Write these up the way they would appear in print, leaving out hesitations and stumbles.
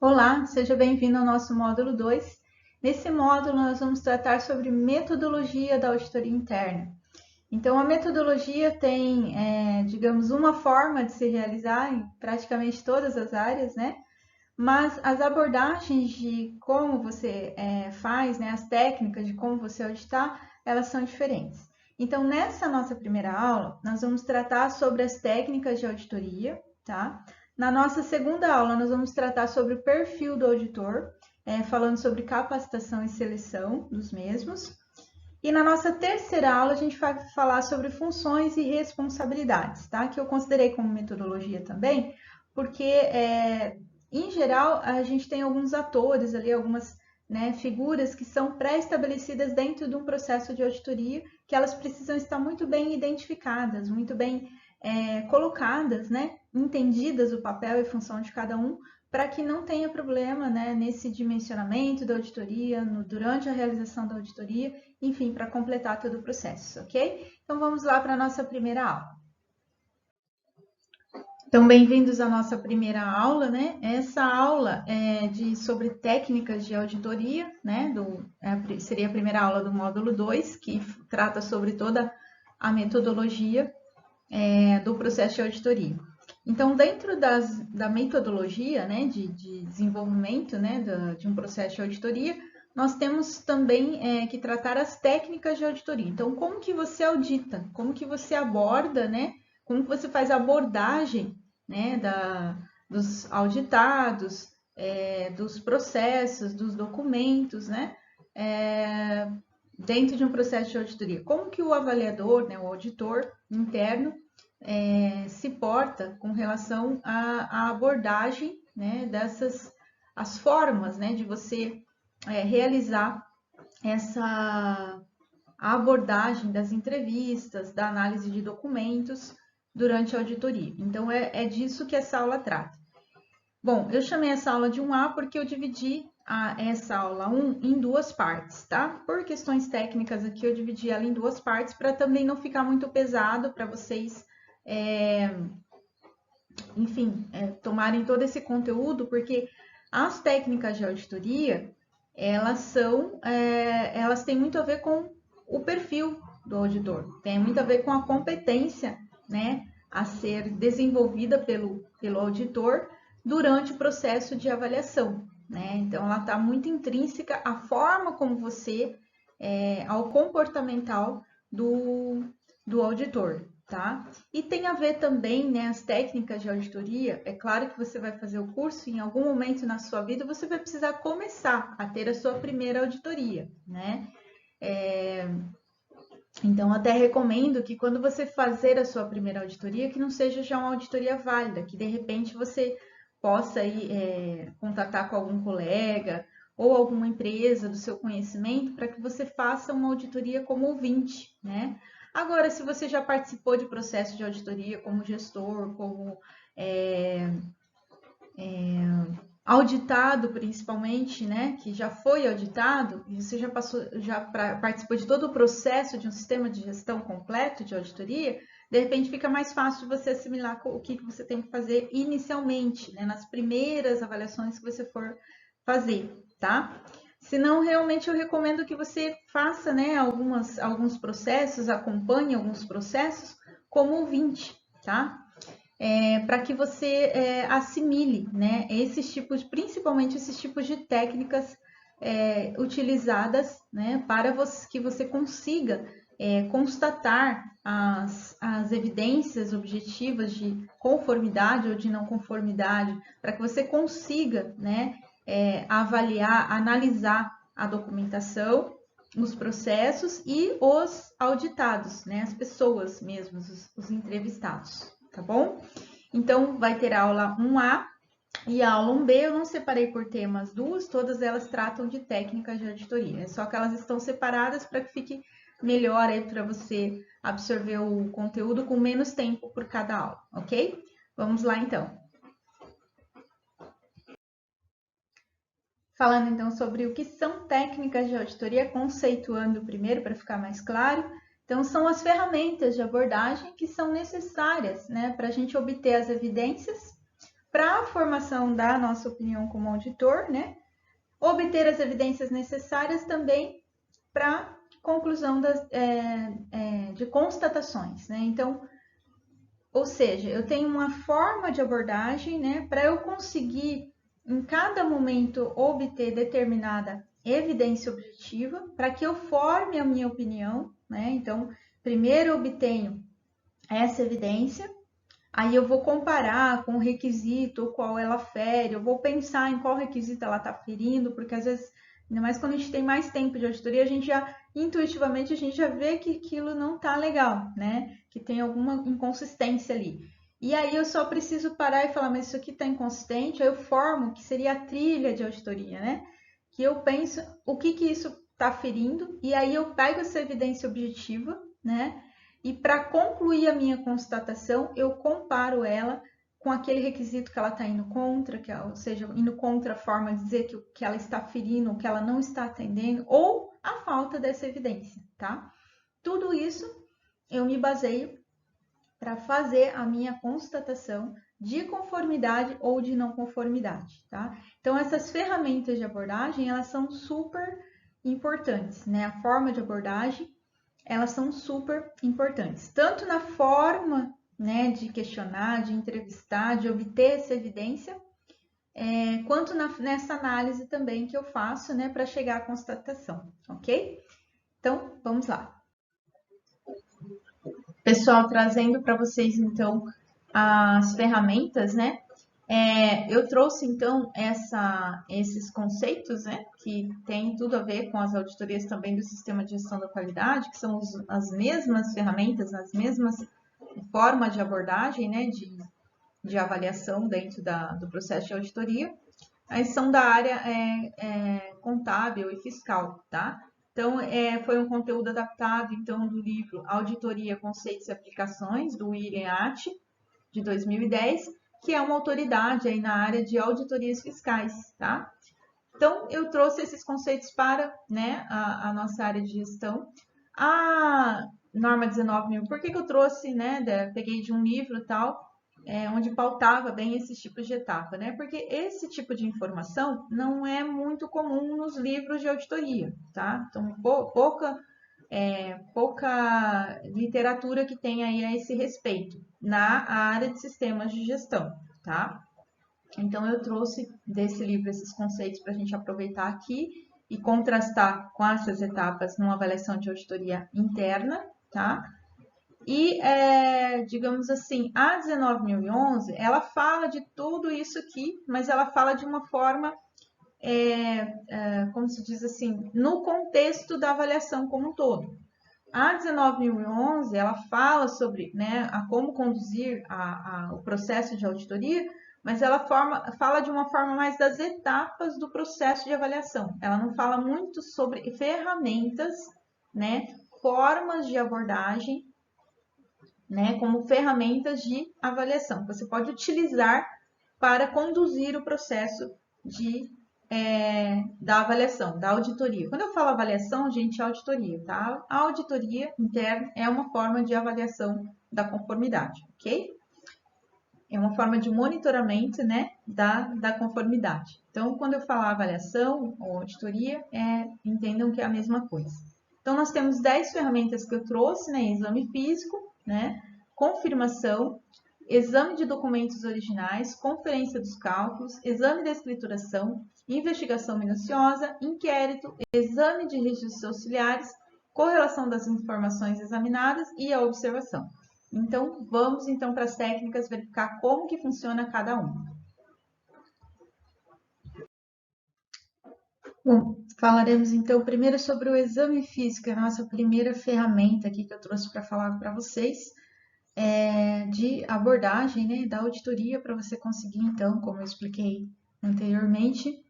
Olá, seja bem-vindo ao nosso módulo 2. Nesse módulo, nós vamos tratar sobre metodologia da auditoria interna. Então, a metodologia tem, digamos, uma forma de se realizar em praticamente todas as áreas, né? Mas as abordagens de como você faz, né, as técnicas de como você auditar, elas são diferentes. Então, nessa nossa primeira aula, nós vamos tratar sobre as técnicas de auditoria, tá? Na nossa segunda aula, nós vamos tratar sobre o perfil do auditor, falando sobre capacitação e seleção dos mesmos. E na nossa terceira aula, a gente vai falar sobre funções e responsabilidades, tá? Que eu considerei como metodologia também, porque, em geral, a gente tem alguns atores ali, algumas figuras que são pré-estabelecidas dentro de um processo de auditoria, que elas precisam estar muito bem identificadas, muito bem colocadas, né? Entendidas o papel e função de cada um, para que não tenha problema, né, nesse dimensionamento da auditoria, durante a realização da auditoria, enfim, para completar todo o processo, ok? Então vamos lá para a nossa primeira aula. Então, bem-vindos à nossa primeira aula, né? Essa aula é sobre técnicas de auditoria, né? Seria a primeira aula do módulo 2, que trata sobre toda a metodologia do processo de auditoria. Então, dentro da metodologia, né, de desenvolvimento, né, de um processo de auditoria, nós temos também que tratar as técnicas de auditoria. Então, como que você audita? Como que você aborda, né? Como que você faz a abordagem, né, dos auditados, dos processos, dos documentos, né? Dentro de um processo de auditoria. Como que o avaliador, né, o auditor interno, se porta com relação à abordagem, né, as formas, né, de você realizar a abordagem das entrevistas, da análise de documentos durante a auditoria. Então, é disso que essa aula trata. Bom, eu chamei essa aula de 1A porque eu dividi essa aula 1 em duas partes, tá? Por questões técnicas aqui, eu dividi ela em duas partes para também não ficar muito pesado para vocês, enfim, tomarem todo esse conteúdo, porque as técnicas de auditoria, elas têm muito a ver com o perfil do auditor, tem muito a ver com a competência, né, a ser desenvolvida pelo auditor durante o processo de avaliação, né? Então, ela está muito intrínseca à forma como você, ao comportamental do auditor, tá? E tem a ver também, né, as técnicas de auditoria. É claro que você vai fazer o curso, em algum momento na sua vida você vai precisar começar a ter a sua primeira auditoria, né? Então, até recomendo que quando você fazer a sua primeira auditoria, que não seja já uma auditoria válida, que de repente você possa aí, contatar com algum colega ou alguma empresa do seu conhecimento para que você faça uma auditoria como ouvinte, né? Agora, se você já participou de processo de auditoria como gestor, como auditado principalmente, né, que já foi auditado, e você já participou de todo o processo de um sistema de gestão completo de auditoria, de repente fica mais fácil você assimilar o que você tem que fazer inicialmente, né, nas primeiras avaliações que você for fazer, tá? Se não, realmente eu recomendo que você faça, né, alguns processos, acompanhe alguns processos como ouvinte, tá? Para que você assimile, né, esses tipos, principalmente esses tipos de técnicas utilizadas, né, para que você consiga constatar as evidências objetivas de conformidade ou de não conformidade, para que você consiga, né, avaliar, analisar a documentação, os processos e os auditados, né, as pessoas mesmas, os entrevistados, tá bom? Então, vai ter a aula 1A e a aula 1B. Eu não separei por temas duas, todas elas tratam de técnicas de auditoria. É só que elas estão separadas para que fique melhor aí para você absorver o conteúdo com menos tempo por cada aula, ok? Vamos lá, então. Falando, então, sobre o que são técnicas de auditoria, conceituando primeiro para ficar mais claro. Então, são as ferramentas de abordagem que são necessárias, né, para a gente obter as evidências para a formação da nossa opinião como auditor, né? Obter as evidências necessárias também para conclusão de constatações, né? Então, ou seja, eu tenho uma forma de abordagem, né, para eu conseguir em cada momento obter determinada evidência objetiva, para que eu forme a minha opinião, né? Então, primeiro eu obtenho essa evidência, aí eu vou comparar com o requisito, qual ela fere, eu vou pensar em qual requisito ela está ferindo, porque às vezes, ainda mais quando a gente tem mais tempo de auditoria, a gente já, intuitivamente, a gente já vê que aquilo não está legal, né? Que tem alguma inconsistência ali. E aí eu só preciso parar e falar, mas isso aqui está inconsistente, aí eu formo, que seria a trilha de auditoria, né? Que eu penso o que isso está ferindo, e aí eu pego essa evidência objetiva, né? E para concluir a minha constatação, eu comparo ela com aquele requisito que ela está indo contra, ou seja, indo contra a forma de dizer que ela está ferindo, que ela não está atendendo, ou a falta dessa evidência, tá? Tudo isso eu me baseio para fazer a minha constatação de conformidade ou de não conformidade, tá? Então, essas ferramentas de abordagem, elas são super importantes, né? A forma de abordagem, elas são super importantes, tanto na forma, né, de questionar, de entrevistar, de obter essa evidência, quanto nessa análise também que eu faço, né, para chegar à constatação, ok? Então, vamos lá. Pessoal, trazendo para vocês, então, as ferramentas, né? Eu trouxe, então, esses conceitos, né? Que tem tudo a ver com as auditorias também do Sistema de Gestão da Qualidade, que são as mesmas ferramentas, as mesmas formas de abordagem, né? De avaliação dentro do processo de auditoria. Aí são da área contábil e fiscal, tá? Então, foi um conteúdo adaptado, então, do livro Auditoria, Conceitos e Aplicações, do William Acht, de 2010, que é uma autoridade aí na área de auditorias fiscais, tá? Então, eu trouxe esses conceitos para, né, a nossa área de gestão. A norma 19.000, por que eu trouxe, né, peguei de um livro e tal, onde pautava bem esses tipos de etapa, né? Porque esse tipo de informação não é muito comum nos livros de auditoria, tá? Então, pouca literatura que tem aí a esse respeito na área de sistemas de gestão, tá? Então, eu trouxe desse livro esses conceitos para a gente aproveitar aqui e contrastar com essas etapas numa avaliação de auditoria interna, tá? E, digamos assim, a 19.011, ela fala de tudo isso aqui, mas ela fala de uma forma, como se diz assim, no contexto da avaliação como um todo. A 19.011, ela fala sobre, né, como conduzir o processo de auditoria, mas ela fala de uma forma mais das etapas do processo de avaliação. Ela não fala muito sobre ferramentas, né, formas de abordagem, né, como ferramentas de avaliação. Você pode utilizar para conduzir o processo da avaliação, da auditoria. Quando eu falo avaliação, gente, é auditoria, tá? A auditoria interna é uma forma de avaliação da conformidade, ok? É uma forma de monitoramento, né, da conformidade. Então, quando eu falar avaliação ou auditoria, entendam que é a mesma coisa. Então, nós temos 10 ferramentas que eu trouxe, né? Exame físico, né? Confirmação, exame de documentos originais, conferência dos cálculos, exame da escrituração, investigação minuciosa, inquérito, exame de registros auxiliares, correlação das informações examinadas e a observação. Então, vamos então para as técnicas, verificar como que funciona cada uma. Bom, falaremos então primeiro sobre o exame físico, a nossa primeira ferramenta aqui que eu trouxe para falar para vocês, de abordagem, né, da auditoria, para você conseguir então, como eu expliquei anteriormente,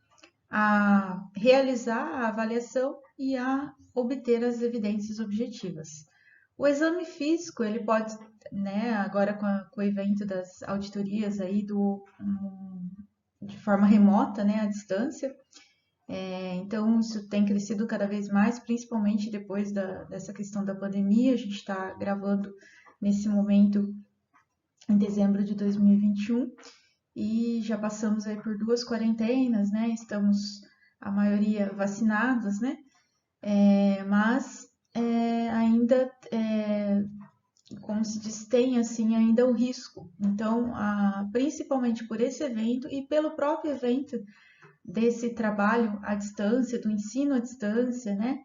a realizar a avaliação e a obter as evidências objetivas. O exame físico, ele pode, né, agora com o evento das auditorias aí de forma remota, né, à distância, então isso tem crescido cada vez mais, principalmente depois dessa questão da pandemia. A gente está gravando nesse momento em dezembro de 2021. e já passamos aí por 2 quarentenas, né? Estamos, a maioria, vacinados, né? Mas ainda, como se diz, tem assim ainda o risco. Então, principalmente por esse evento e pelo próprio evento desse trabalho à distância, do ensino à distância, né?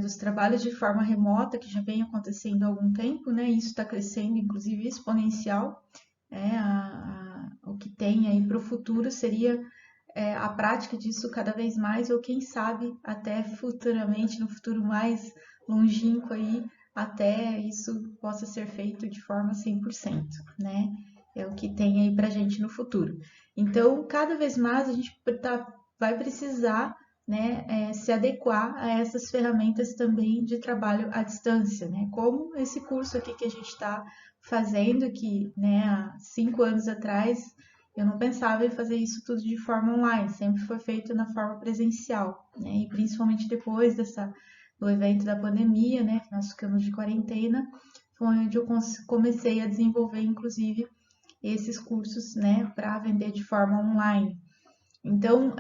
Dos trabalhos de forma remota, que já vem acontecendo há algum tempo, né? Isso está crescendo, inclusive exponencial. O que tem aí para o futuro seria a prática disso cada vez mais, ou quem sabe até futuramente, no futuro mais longínquo aí, até isso possa ser feito de forma 100%, né? É o que tem aí para a gente no futuro. Então, cada vez mais a gente vai precisar, né, se adequar a essas ferramentas também de trabalho à distância, né? Como esse curso aqui que a gente está fazendo, que, né, há 5 anos atrás eu não pensava em fazer isso tudo de forma online, sempre foi feito na forma presencial, né? E principalmente depois do evento da pandemia, né, que nós ficamos de quarentena, foi onde eu comecei a desenvolver, inclusive, esses cursos, né, para vender de forma online. Então,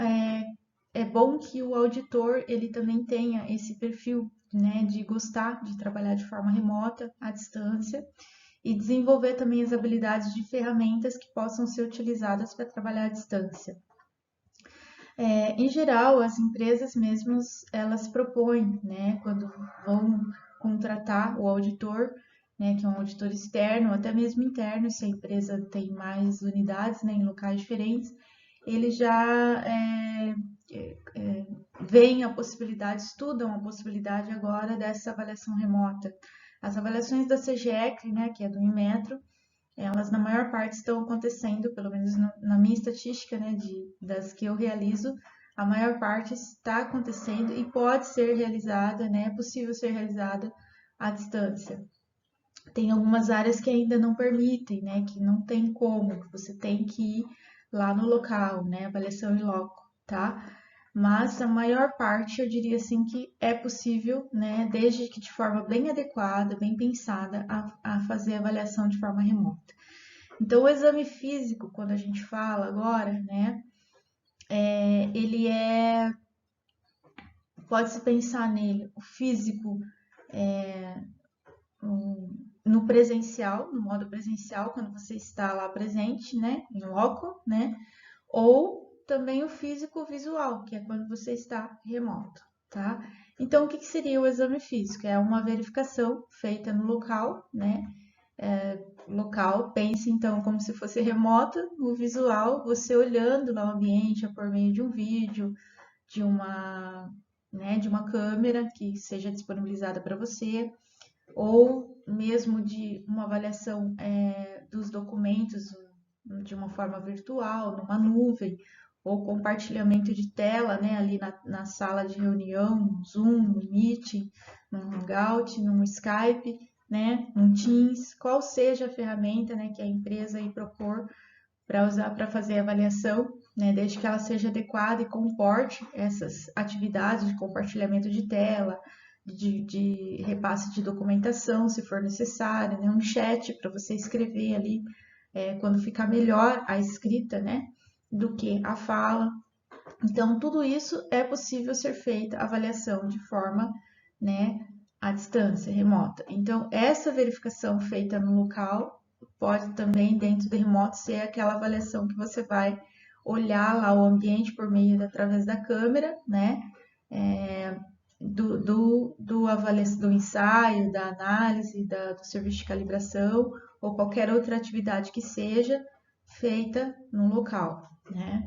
é bom que o auditor ele também tenha esse perfil, né, de gostar de trabalhar de forma remota, à distância, e desenvolver também as habilidades de ferramentas que possam ser utilizadas para trabalhar à distância. Em geral, as empresas mesmas, elas propõem, né, quando vão contratar o auditor, né, que é um auditor externo, ou até mesmo interno, se a empresa tem mais unidades, né, em locais diferentes, eles já veem a possibilidade, estudam a possibilidade agora dessa avaliação remota. As avaliações da CGEC, né, que é do Inmetro, elas na maior parte estão acontecendo, pelo menos na minha estatística, né, das que eu realizo, a maior parte está acontecendo e pode ser realizada, né, é possível ser realizada à distância. Tem algumas áreas que ainda não permitem, né, que não tem como, que você tem que ir lá no local, né, avaliação em loco, tá? Mas a maior parte, eu diria assim, que é possível, né, desde que de forma bem adequada, bem pensada, a fazer a avaliação de forma remota. Então, o exame físico, quando a gente fala agora, né, ele pode-se pensar nele, o físico, no presencial, no modo presencial, quando você está lá presente, né, em loco, né, ou também o físico visual, que é quando você está remoto, tá? Então, o que seria o exame físico? É uma verificação feita no local, né? Local, pense então como se fosse remota, no visual, você olhando lá o ambiente por meio de um vídeo, de uma, né, de uma câmera que seja disponibilizada para você, ou mesmo de uma avaliação dos documentos de uma forma virtual, numa nuvem, ou compartilhamento de tela, né, ali na sala de reunião, no Zoom, no Meet, no Hangout, no Skype, né, no Teams, qual seja a ferramenta, né, que a empresa aí propor para usar para fazer a avaliação, né, desde que ela seja adequada e comporte essas atividades de compartilhamento de tela, de repasse de documentação, se for necessário, né, um chat para você escrever ali quando ficar melhor a escrita, né, do que a fala. Então, tudo isso é possível ser feita avaliação de forma, né, à distância, remota. Então, essa verificação feita no local pode também, dentro do remoto, ser aquela avaliação que você vai olhar lá o ambiente por meio através da câmera, né? Do ensaio, da análise, do serviço de calibração ou qualquer outra atividade que seja feita no local, né?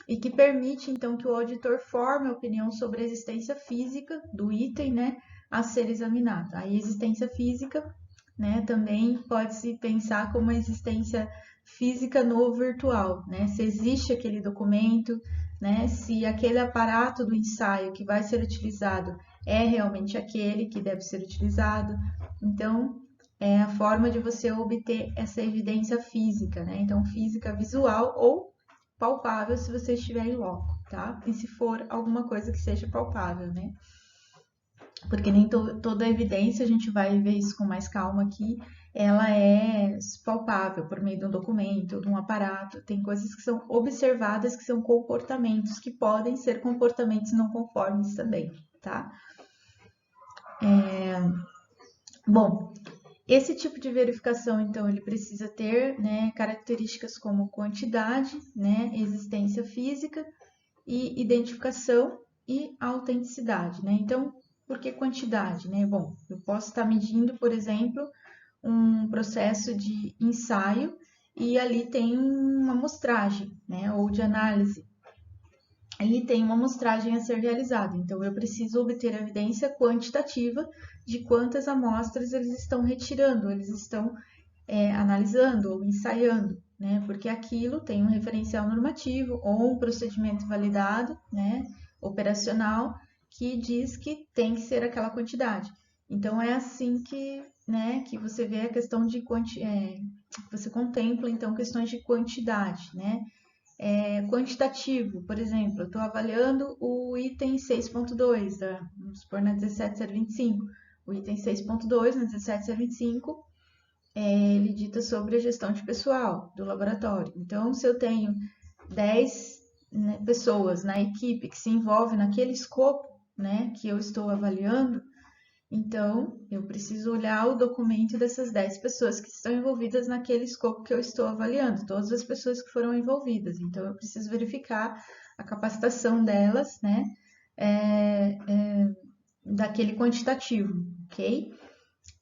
E que permite então que o auditor forme a opinião sobre a existência física do item, né, a ser examinado. A existência física, né, também pode se pensar como a existência física no virtual, né? Se existe aquele documento, né, se aquele aparato do ensaio que vai ser utilizado é realmente aquele que deve ser utilizado. Então, é a forma de você obter essa evidência física, né? Então, física visual ou palpável se você estiver em loco, tá? E se for alguma coisa que seja palpável, né? Porque nem toda a evidência, a gente vai ver isso com mais calma aqui, ela é palpável por meio de um documento, de um aparato. Tem coisas que são observadas, que são comportamentos, que podem ser comportamentos não conformes também, tá? Bom, esse tipo de verificação, então, ele precisa ter, né, características como quantidade, né, existência física e identificação e autenticidade, né? Então, por que quantidade, né? Bom, eu posso estar medindo, por exemplo, um processo de ensaio e ali tem uma amostragem, né, ou de análise. Aí tem uma amostragem a ser realizada, então eu preciso obter a evidência quantitativa de quantas amostras eles estão retirando, eles estão analisando ou ensaiando, né? Porque aquilo tem um referencial normativo ou um procedimento validado, né? Operacional, que diz que tem que ser aquela quantidade. Então é assim que, né? Que você vê a questão de você contempla então questões de quantidade, né? Quantitativo, por exemplo, eu estou avaliando o item 6.2, vamos supor na 17025. O item 6.2 na 17025 ele dita sobre a gestão de pessoal do laboratório. Então, se eu tenho 10 né, pessoas na equipe que se envolvem naquele escopo, né, que eu estou avaliando, então eu preciso olhar o documento dessas 10 pessoas que estão envolvidas naquele escopo que eu estou avaliando, todas as pessoas que foram envolvidas. Então, eu preciso verificar a capacitação delas, né, é, é, daquele quantitativo, ok?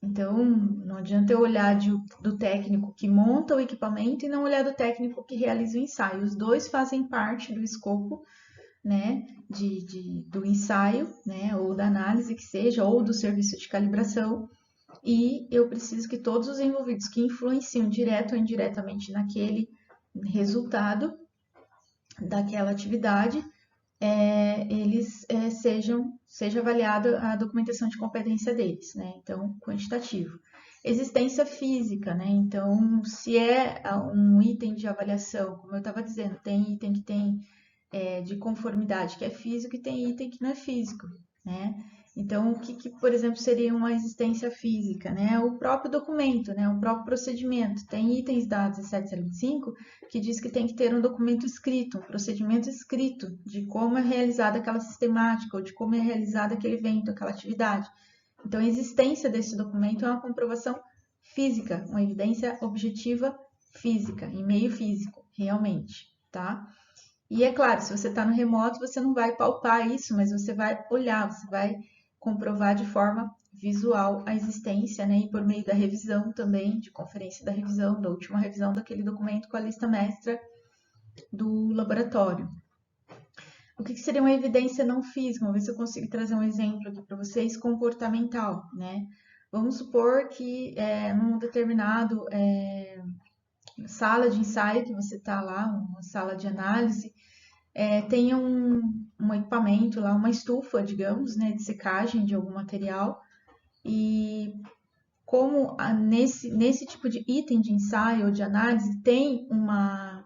Então, não adianta eu olhar do técnico que monta o equipamento e não olhar do técnico que realiza o ensaio. Os dois fazem parte do escopo, né, do ensaio, né, ou da análise que seja, ou do serviço de calibração. E eu preciso que todos os envolvidos que influenciam direto ou indiretamente naquele resultado daquela atividade eles seja avaliada a documentação de competência deles, né? Então, quantitativo. Existência física, né? Então, se é um item de avaliação, como eu estava dizendo, tem item que tem de conformidade que é físico e tem item que não é físico, né? Então, o que, por exemplo, seria uma existência física, né? O próprio documento, né? O próprio procedimento. Tem itens da 1705 que diz que tem que ter um documento escrito, um procedimento escrito de como é realizada aquela sistemática ou de como é realizado aquele evento, aquela atividade. Então, a existência desse documento é uma comprovação física, uma evidência objetiva física, em meio físico, realmente, tá? E é claro, se você está no remoto, você não vai palpar isso, mas você vai olhar, você vai comprovar de forma visual a existência, né? E por meio da revisão também, de conferência da revisão, da última revisão daquele documento com a lista mestra do laboratório. O que seria uma evidência não física? Vamos ver se eu consigo trazer um exemplo aqui para vocês, comportamental, né? Vamos supor que num determinado sala de ensaio que você está lá, uma sala de análise, tem um equipamento lá, uma estufa, digamos, né, de secagem de algum material. E como nesse tipo de item de ensaio ou de análise tem uma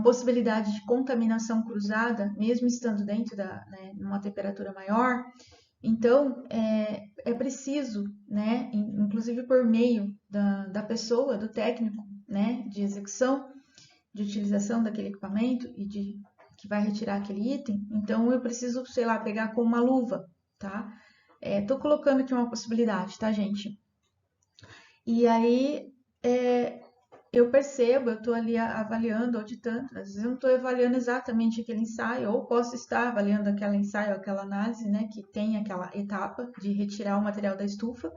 possibilidade de contaminação cruzada, mesmo estando dentro né, numa temperatura maior, então é preciso, né, inclusive por meio da pessoa, do técnico, né, de execução, de utilização daquele equipamento e que vai retirar aquele item, então eu preciso, sei lá, pegar com uma luva, tá? Tô colocando aqui uma possibilidade, tá, gente? E aí eu percebo, eu estou ali avaliando, auditando, às vezes eu não estou avaliando exatamente aquele ensaio, ou posso estar avaliando aquele ensaio, aquela análise, né, que tem aquela etapa de retirar o material da estufa,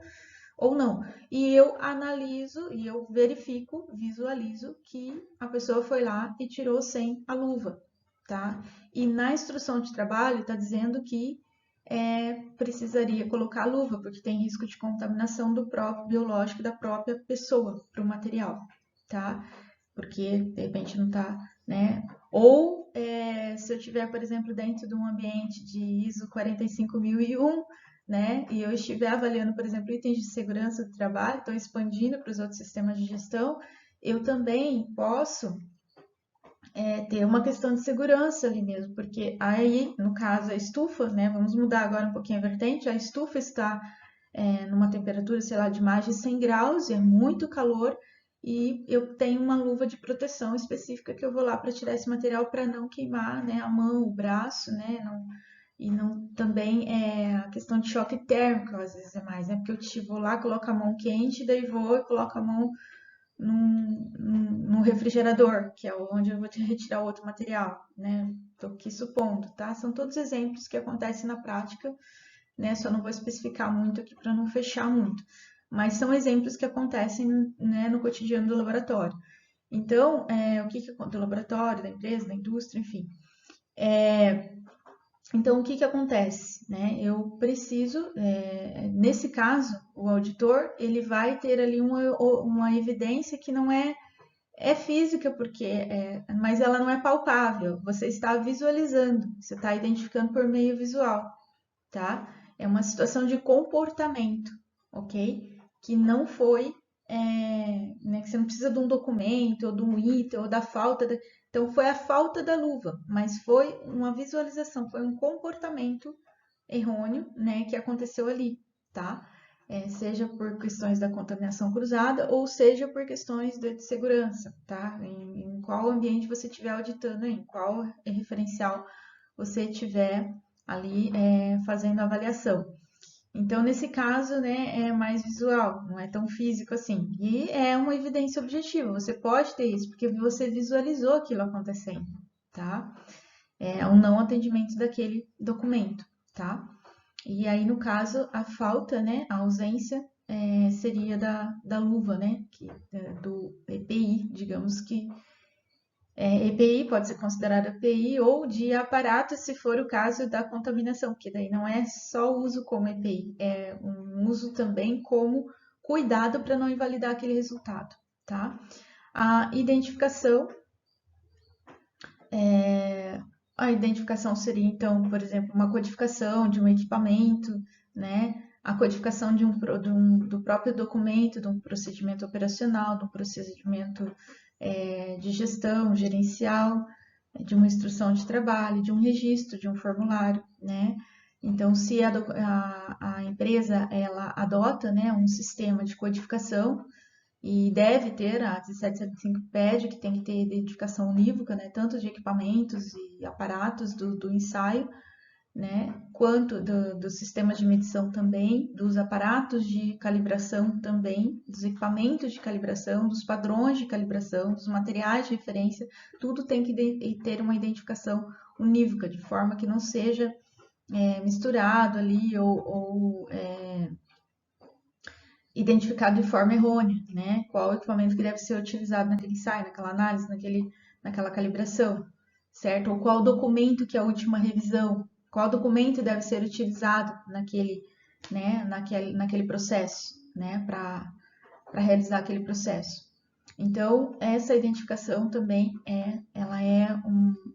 ou não. E eu analiso e eu verifico, visualizo que a pessoa foi lá e tirou sem a luva, tá? E na instrução de trabalho está dizendo que precisaria colocar a luva, porque tem risco de contaminação do próprio biológico da própria pessoa para o material, tá? Porque de repente não está, né? Ou se eu tiver, por exemplo, dentro de um ambiente de ISO 45001, né? E eu estiver avaliando, por exemplo, itens de segurança do trabalho, estou expandindo para os outros sistemas de gestão, eu também posso ter uma questão de segurança ali mesmo, porque aí, no caso, a estufa, né? Vamos mudar agora um pouquinho a vertente, a estufa está numa temperatura, sei lá, de mais de 100 graus, é muito calor, e eu tenho uma luva de proteção específica que eu vou lá para tirar esse material para não queimar, né, a mão, o braço, né, e não também a questão de choque térmico, às vezes é mais, né, porque vou lá, coloco a mão quente, daí vou e coloco a mão no refrigerador, que é onde eu vou retirar o outro material, né? Tô aqui supondo, tá? São todos exemplos que acontecem na prática, né? Só não vou especificar muito aqui para não fechar muito, mas são exemplos que acontecem, né, no cotidiano do laboratório. Então, o que do laboratório, da empresa, da indústria, enfim. Então, o que acontece, né? Eu preciso, nesse caso, o auditor, ele vai ter ali uma evidência que não é física, mas ela não é palpável. Você está visualizando, você está identificando por meio visual, tá? É uma situação de comportamento, ok? Que não foi, né, que você não precisa de um documento, ou de um item, ou da Então, foi a falta da luva, mas foi uma visualização, foi um comportamento errôneo, né, que aconteceu ali, tá? Seja por questões da contaminação cruzada ou seja por questões de segurança, tá? Em qual ambiente você estiver auditando, em qual referencial você estiver ali fazendo a avaliação. Então, nesse caso, né, é mais visual, não é tão físico assim. E é uma evidência objetiva, você pode ter isso, porque você visualizou aquilo acontecendo, tá? É um não atendimento daquele documento, tá? E aí, no caso, a falta, né, a ausência seria da luva, né, do EPI, digamos que EPI pode ser considerado EPI ou de aparato, se for o caso da contaminação, que daí não é só o uso como EPI, é um uso também como cuidado para não invalidar aquele resultado, tá? A identificação, a identificação seria, então, por exemplo, uma codificação de um equipamento, né? A codificação do próprio documento, de um procedimento operacional, de um procedimento de gestão, gerencial, de uma instrução de trabalho, de um registro, de um formulário, né? Então, se a empresa ela adota, né, um sistema de codificação e deve ter, a 1775 pede que tem que ter identificação unívoca, né, tanto de equipamentos e aparatos do ensaio, né, quanto dos sistemas de medição também, dos aparatos de calibração também, dos equipamentos de calibração, dos padrões de calibração, dos materiais de referência, tudo tem que ter uma identificação unívoca, de forma que não seja misturado ali ou identificado de forma errônea, né? Qual equipamento que deve ser utilizado naquele ensaio, naquela análise, naquela calibração, certo? Ou qual documento que é a última revisão, qual documento deve ser utilizado naquele processo, né? Para realizar aquele processo. Então, essa identificação também ela é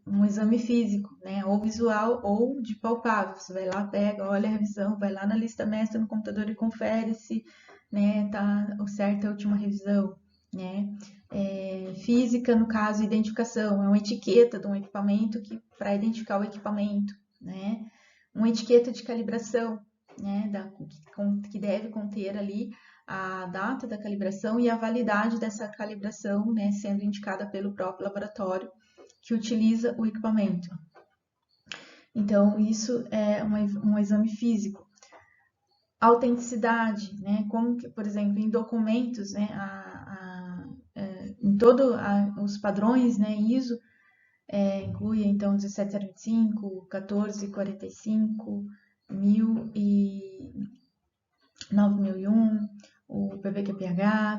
um exame físico, né? Ou visual ou de palpável. Você vai lá, pega, olha a revisão, vai lá na lista mestra no computador e confere se, né, tá certa a última revisão, né? Física, no caso, identificação, é uma etiqueta de um equipamento para identificar o equipamento, né? Uma etiqueta de calibração, né? Que deve conter ali a data da calibração e a validade dessa calibração, né, sendo indicada pelo próprio laboratório que utiliza o equipamento. Então, isso é um exame físico. Autenticidade, né, como que, por exemplo, em documentos, né, em todos os padrões, né, ISO, inclui, então, 17025, 1445, 1000 e 9001, o PPQPH,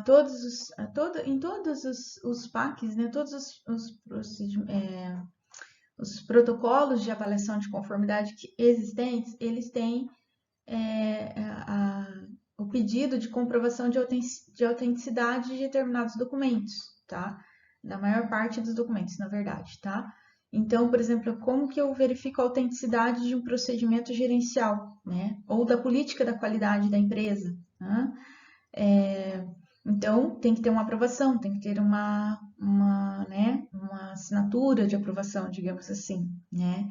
em todos os PACs, né, todos os protocolos de avaliação de conformidade existentes, eles têm o pedido de comprovação de autenticidade de determinados documentos, tá? Da maior parte dos documentos, na verdade, tá? Então, por exemplo, como que eu verifico a autenticidade de um procedimento gerencial, né? Ou da política da qualidade da empresa, né? Então, tem que ter uma aprovação, tem que ter né, uma assinatura de aprovação, digamos assim, né?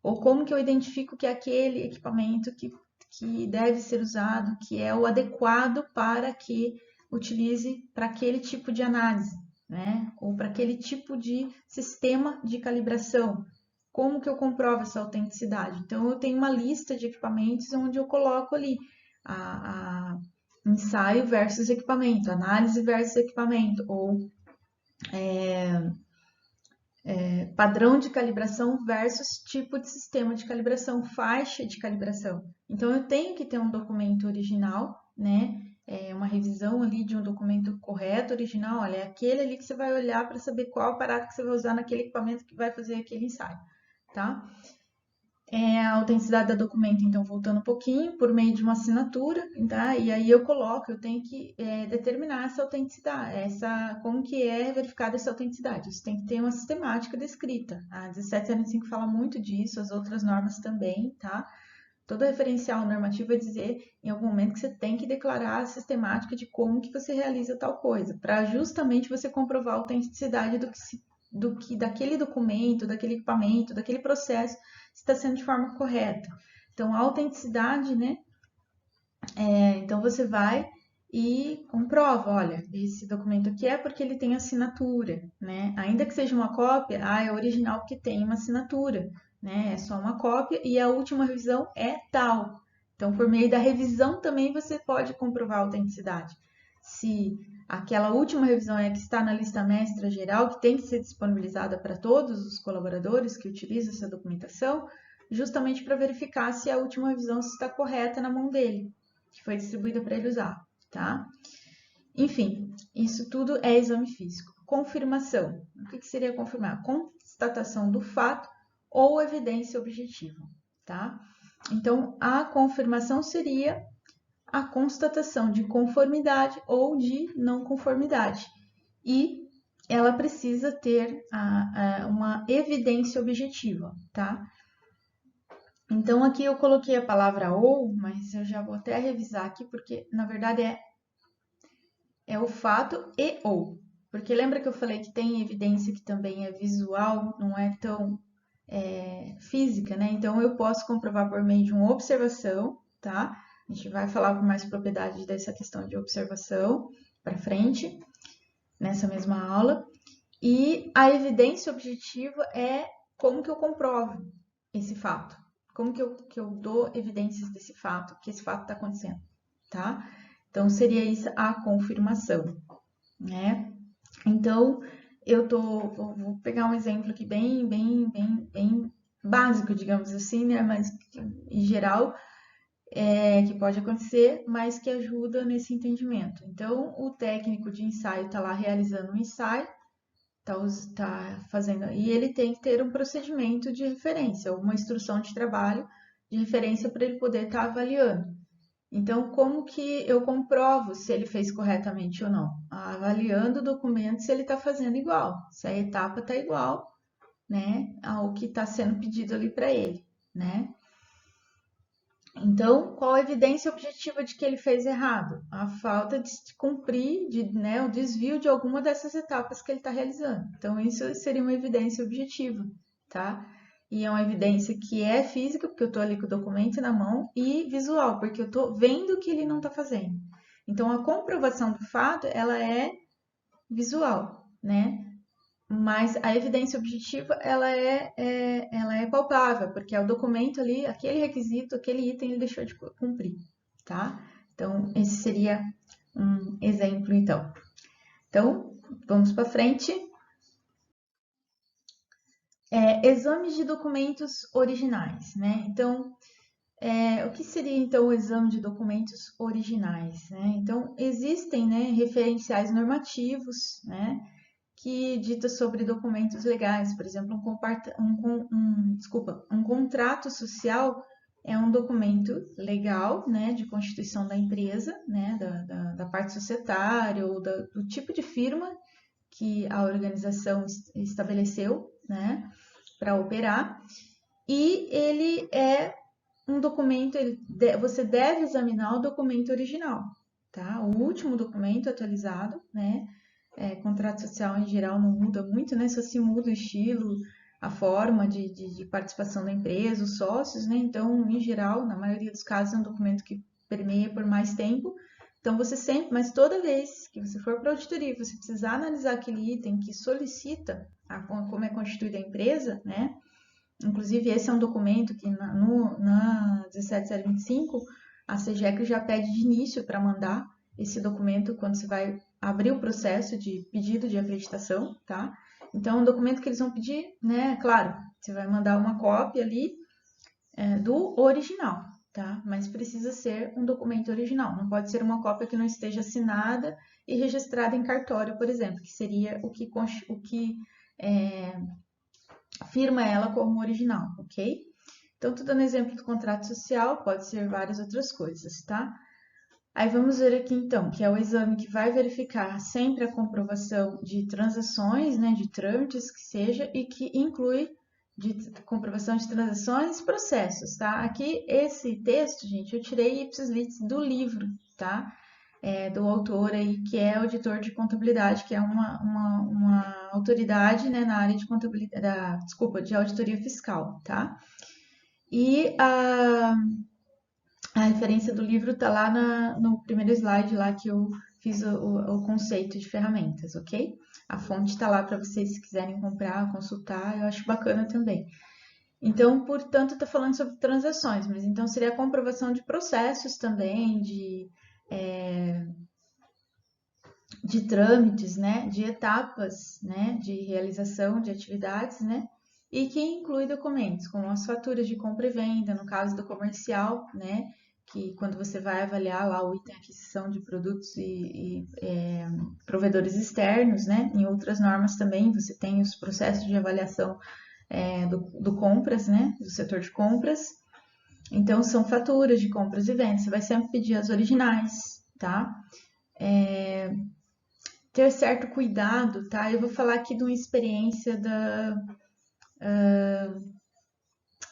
Ou como que eu identifico que é aquele equipamento que que deve ser usado, que é o adequado para que utilize para aquele tipo de análise, né? Ou para aquele tipo de sistema de calibração. Como que eu comprovo essa autenticidade? Então, eu tenho uma lista de equipamentos onde eu coloco ali a ensaio versus equipamento, análise versus equipamento, ou padrão de calibração versus tipo de sistema de calibração, faixa de calibração. Então, eu tenho que ter um documento original, né? Uma revisão ali de um documento correto, original. Olha, é aquele ali que você vai olhar para saber qual aparato que você vai usar naquele equipamento que vai fazer aquele ensaio, tá? A autenticidade da documento, então, voltando um pouquinho, por meio de uma assinatura, tá? E aí eu tenho que determinar essa autenticidade, como que é verificada essa autenticidade. Isso tem que ter uma sistemática descrita. A 1705 fala muito disso, as outras normas também, tá? Todo referencial normativo vai dizer em algum momento que você tem que declarar a sistemática de como que você realiza tal coisa, para justamente você comprovar a autenticidade daquele documento, daquele equipamento, daquele processo está sendo de forma correta. Então, a autenticidade, né? Então, você vai e comprova, olha, esse documento aqui é porque ele tem assinatura, né? Ainda que seja uma cópia, é original porque tem uma assinatura, né? É só uma cópia e a última revisão é tal. Então, por meio da revisão também você pode comprovar a autenticidade. Se aquela última revisão é que está na lista mestra geral, que tem que ser disponibilizada para todos os colaboradores que utilizam essa documentação, justamente para verificar se a última revisão está correta na mão dele, que foi distribuída para ele usar, tá? Enfim, isso tudo é exame físico. Confirmação. O que seria confirmar? Constatação do fato ou evidência objetiva, tá? Então, a confirmação seria a constatação de conformidade ou de não conformidade. E ela precisa ter uma evidência objetiva, tá? Então, aqui eu coloquei a palavra ou, mas eu já vou até revisar aqui, porque na verdade é o fato e ou. Porque lembra que eu falei que tem evidência que também é visual, não é tão física, né? Então, eu posso comprovar por meio de uma observação, tá? A gente vai falar com mais propriedade dessa questão de observação para frente, nessa mesma aula. E a evidência objetiva é como que eu comprovo esse fato. Como que eu dou evidências desse fato, que esse fato está acontecendo, tá? Então, seria isso a confirmação, né? Então, vou pegar um exemplo aqui bem básico, digamos assim, né? Mas em geral, que pode acontecer, mas que ajuda nesse entendimento. Então, o técnico de ensaio está lá realizando um ensaio, tá fazendo, e ele tem que ter um procedimento de referência, uma instrução de trabalho de referência para ele poder estar avaliando. Então, como que eu comprovo se ele fez corretamente ou não? Avaliando o documento se ele está fazendo igual, se a etapa está igual, né, ao que está sendo pedido ali para ele, né? Então, qual a evidência objetiva de que ele fez errado? A falta de cumprir, o desvio de alguma dessas etapas que ele está realizando. Então, isso seria uma evidência objetiva, tá? E é uma evidência que é física, porque eu estou ali com o documento na mão, e visual, porque eu estou vendo o que ele não está fazendo. Então, a comprovação do fato, ela é visual, né? Mas a evidência objetiva, ela é palpável, porque é o documento ali, aquele requisito, aquele item, ele deixou de cumprir, tá? Então, esse seria um exemplo, então. Então, vamos para frente. Exames de documentos originais, né? Então, o que seria, então, o exame de documentos originais, né? Então, existem, né, referenciais normativos, né? Que dita sobre documentos legais, por exemplo, um contrato social é um documento legal, né, de constituição da empresa, né, da parte societária ou do tipo de firma que a organização estabeleceu, né, para operar, e ele é um documento, você deve examinar o documento original, tá? O último documento atualizado, né? Contrato social em geral não muda muito, né? Só se muda o estilo, a forma de participação da empresa, os sócios, né? Então, em geral, na maioria dos casos, é um documento que permeia por mais tempo. Então, você sempre, mas toda vez que você for para a auditoria, você precisar analisar aquele item que solicita como é constituída a empresa, né? Inclusive, esse é um documento que na 17025, a CEGEC já pede de início para mandar esse documento quando você vai abrir o processo de pedido de acreditação, tá? Então, é um documento que eles vão pedir, né? Claro, você vai mandar uma cópia ali do original, tá? Mas precisa ser um documento original, não pode ser uma cópia que não esteja assinada e registrada em cartório, por exemplo, que seria o que firma ela como original, ok? Então, estou dando exemplo do contrato social, pode ser várias outras coisas, tá? Aí vamos ver aqui então, que é o exame que vai verificar sempre a comprovação de transações, né, de trâmites que seja, e que inclui de comprovação de transações e processos, tá? Aqui, esse texto, gente, eu tirei ipsis litis do livro, tá? Do autor aí, que é auditor de contabilidade, que é uma autoridade, né, na área de contabilidade, de auditoria fiscal, tá? E a referência do livro tá lá no primeiro slide lá que eu fiz o conceito de ferramentas, ok? A fonte está lá para vocês se quiserem comprar, consultar, eu acho bacana também. Então, portanto, está falando sobre transações, mas então seria a comprovação de processos também, de trâmites, né, de etapas, né, de realização de atividades, né, e que inclui documentos como as faturas de compra e venda, no caso do comercial, né, que quando você vai avaliar lá o item aquisição de produtos e provedores externos, né, em outras normas também você tem os processos de avaliação do compras, né, do setor de compras. Então são faturas de compras e vendas, você vai sempre pedir as originais, tá? Ter certo cuidado, tá? Eu vou falar aqui de uma experiência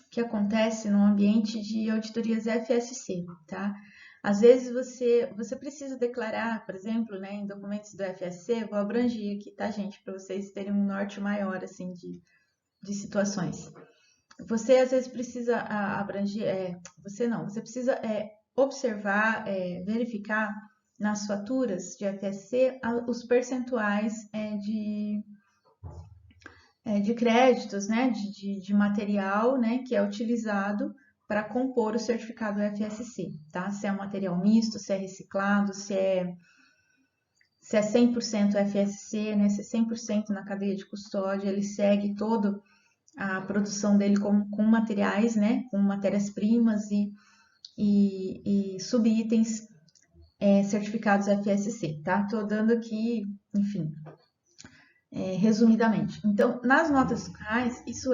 que acontece no ambiente de auditorias FSC, tá? Às vezes você precisa declarar, por exemplo, né, em documentos do FSC, vou abranger aqui, tá, gente, para vocês terem um norte maior, assim, de situações. Você às vezes precisa abranger, você precisa observar, verificar nas faturas de FSC os percentuais de créditos, né, de material, né, que é utilizado para compor o certificado FSC, tá? Se é um material misto, se é reciclado, se é 100% FSC, né, se é 100% na cadeia de custódia, ele segue toda a produção dele com materiais, né, com matérias-primas e subitens certificados FSC, tá? Tô dando aqui, enfim, resumidamente. Então, nas notas fiscais, isso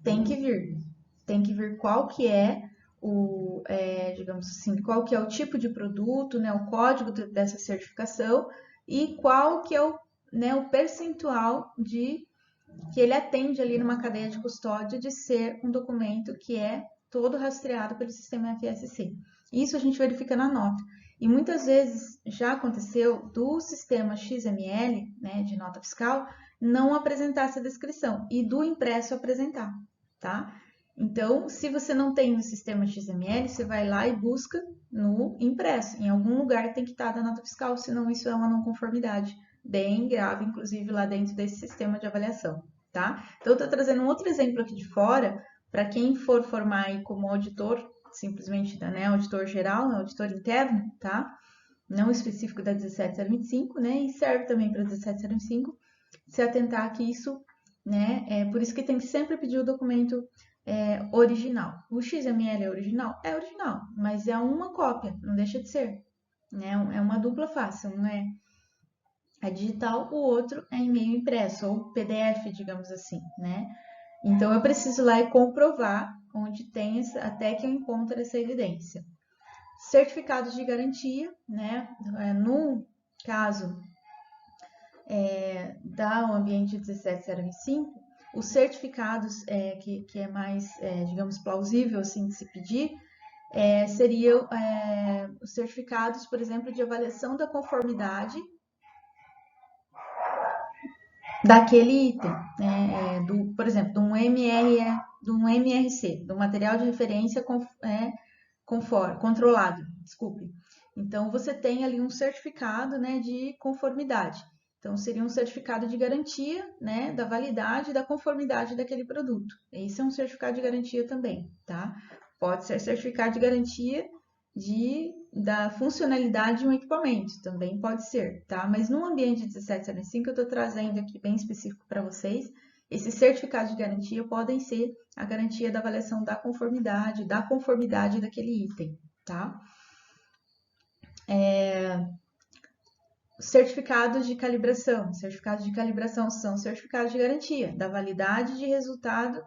tem que vir. Tem que vir qual que é digamos assim, qual que é o tipo de produto, né, o código dessa certificação e qual que é o percentual que ele atende ali numa cadeia de custódia de ser um documento que é todo rastreado pelo sistema FSC. Isso a gente verifica na nota. E muitas vezes já aconteceu do sistema XML, né, de nota fiscal, não apresentar essa descrição e do impresso apresentar, tá? Então, se você não tem no sistema XML, você vai lá e busca no impresso. Em algum lugar tem que estar da nota fiscal, senão isso é uma não conformidade bem grave, inclusive lá dentro desse sistema de avaliação, tá? Então, eu estou trazendo um outro exemplo aqui de fora, para quem for formar aí como auditor, simplesmente, né, auditor geral, auditor interno, tá? Não específico da 17025, né? E serve também para 17025, se atentar que isso, né? Por isso que tem que sempre pedir o documento original. O XML é original? É original, mas é uma cópia, não deixa de ser, né? É uma dupla face, um é digital, o outro é em meio impresso, ou PDF, digamos assim, né? Então, eu preciso ir lá e comprovar onde tem até que eu encontre essa evidência. Certificados de garantia, né? No caso da ambiente 17025, os certificados que é mais, digamos, plausível assim de se pedir, seriam os certificados, por exemplo, de avaliação da conformidade daquele item, né? Por exemplo, de um MRC, do material de referência controlado, desculpe. Então, você tem ali um certificado, né, de conformidade. Então, seria um certificado de garantia, né, da validade e da conformidade daquele produto. Esse é um certificado de garantia também, tá? Pode ser certificado de garantia da funcionalidade de um equipamento, também pode ser, tá? Mas no ambiente 1775, eu estou trazendo aqui bem específico para vocês, esses certificados de garantia podem ser a garantia da avaliação da conformidade daquele item, tá? Certificados de calibração. Certificados de calibração são certificados de garantia da validade de resultado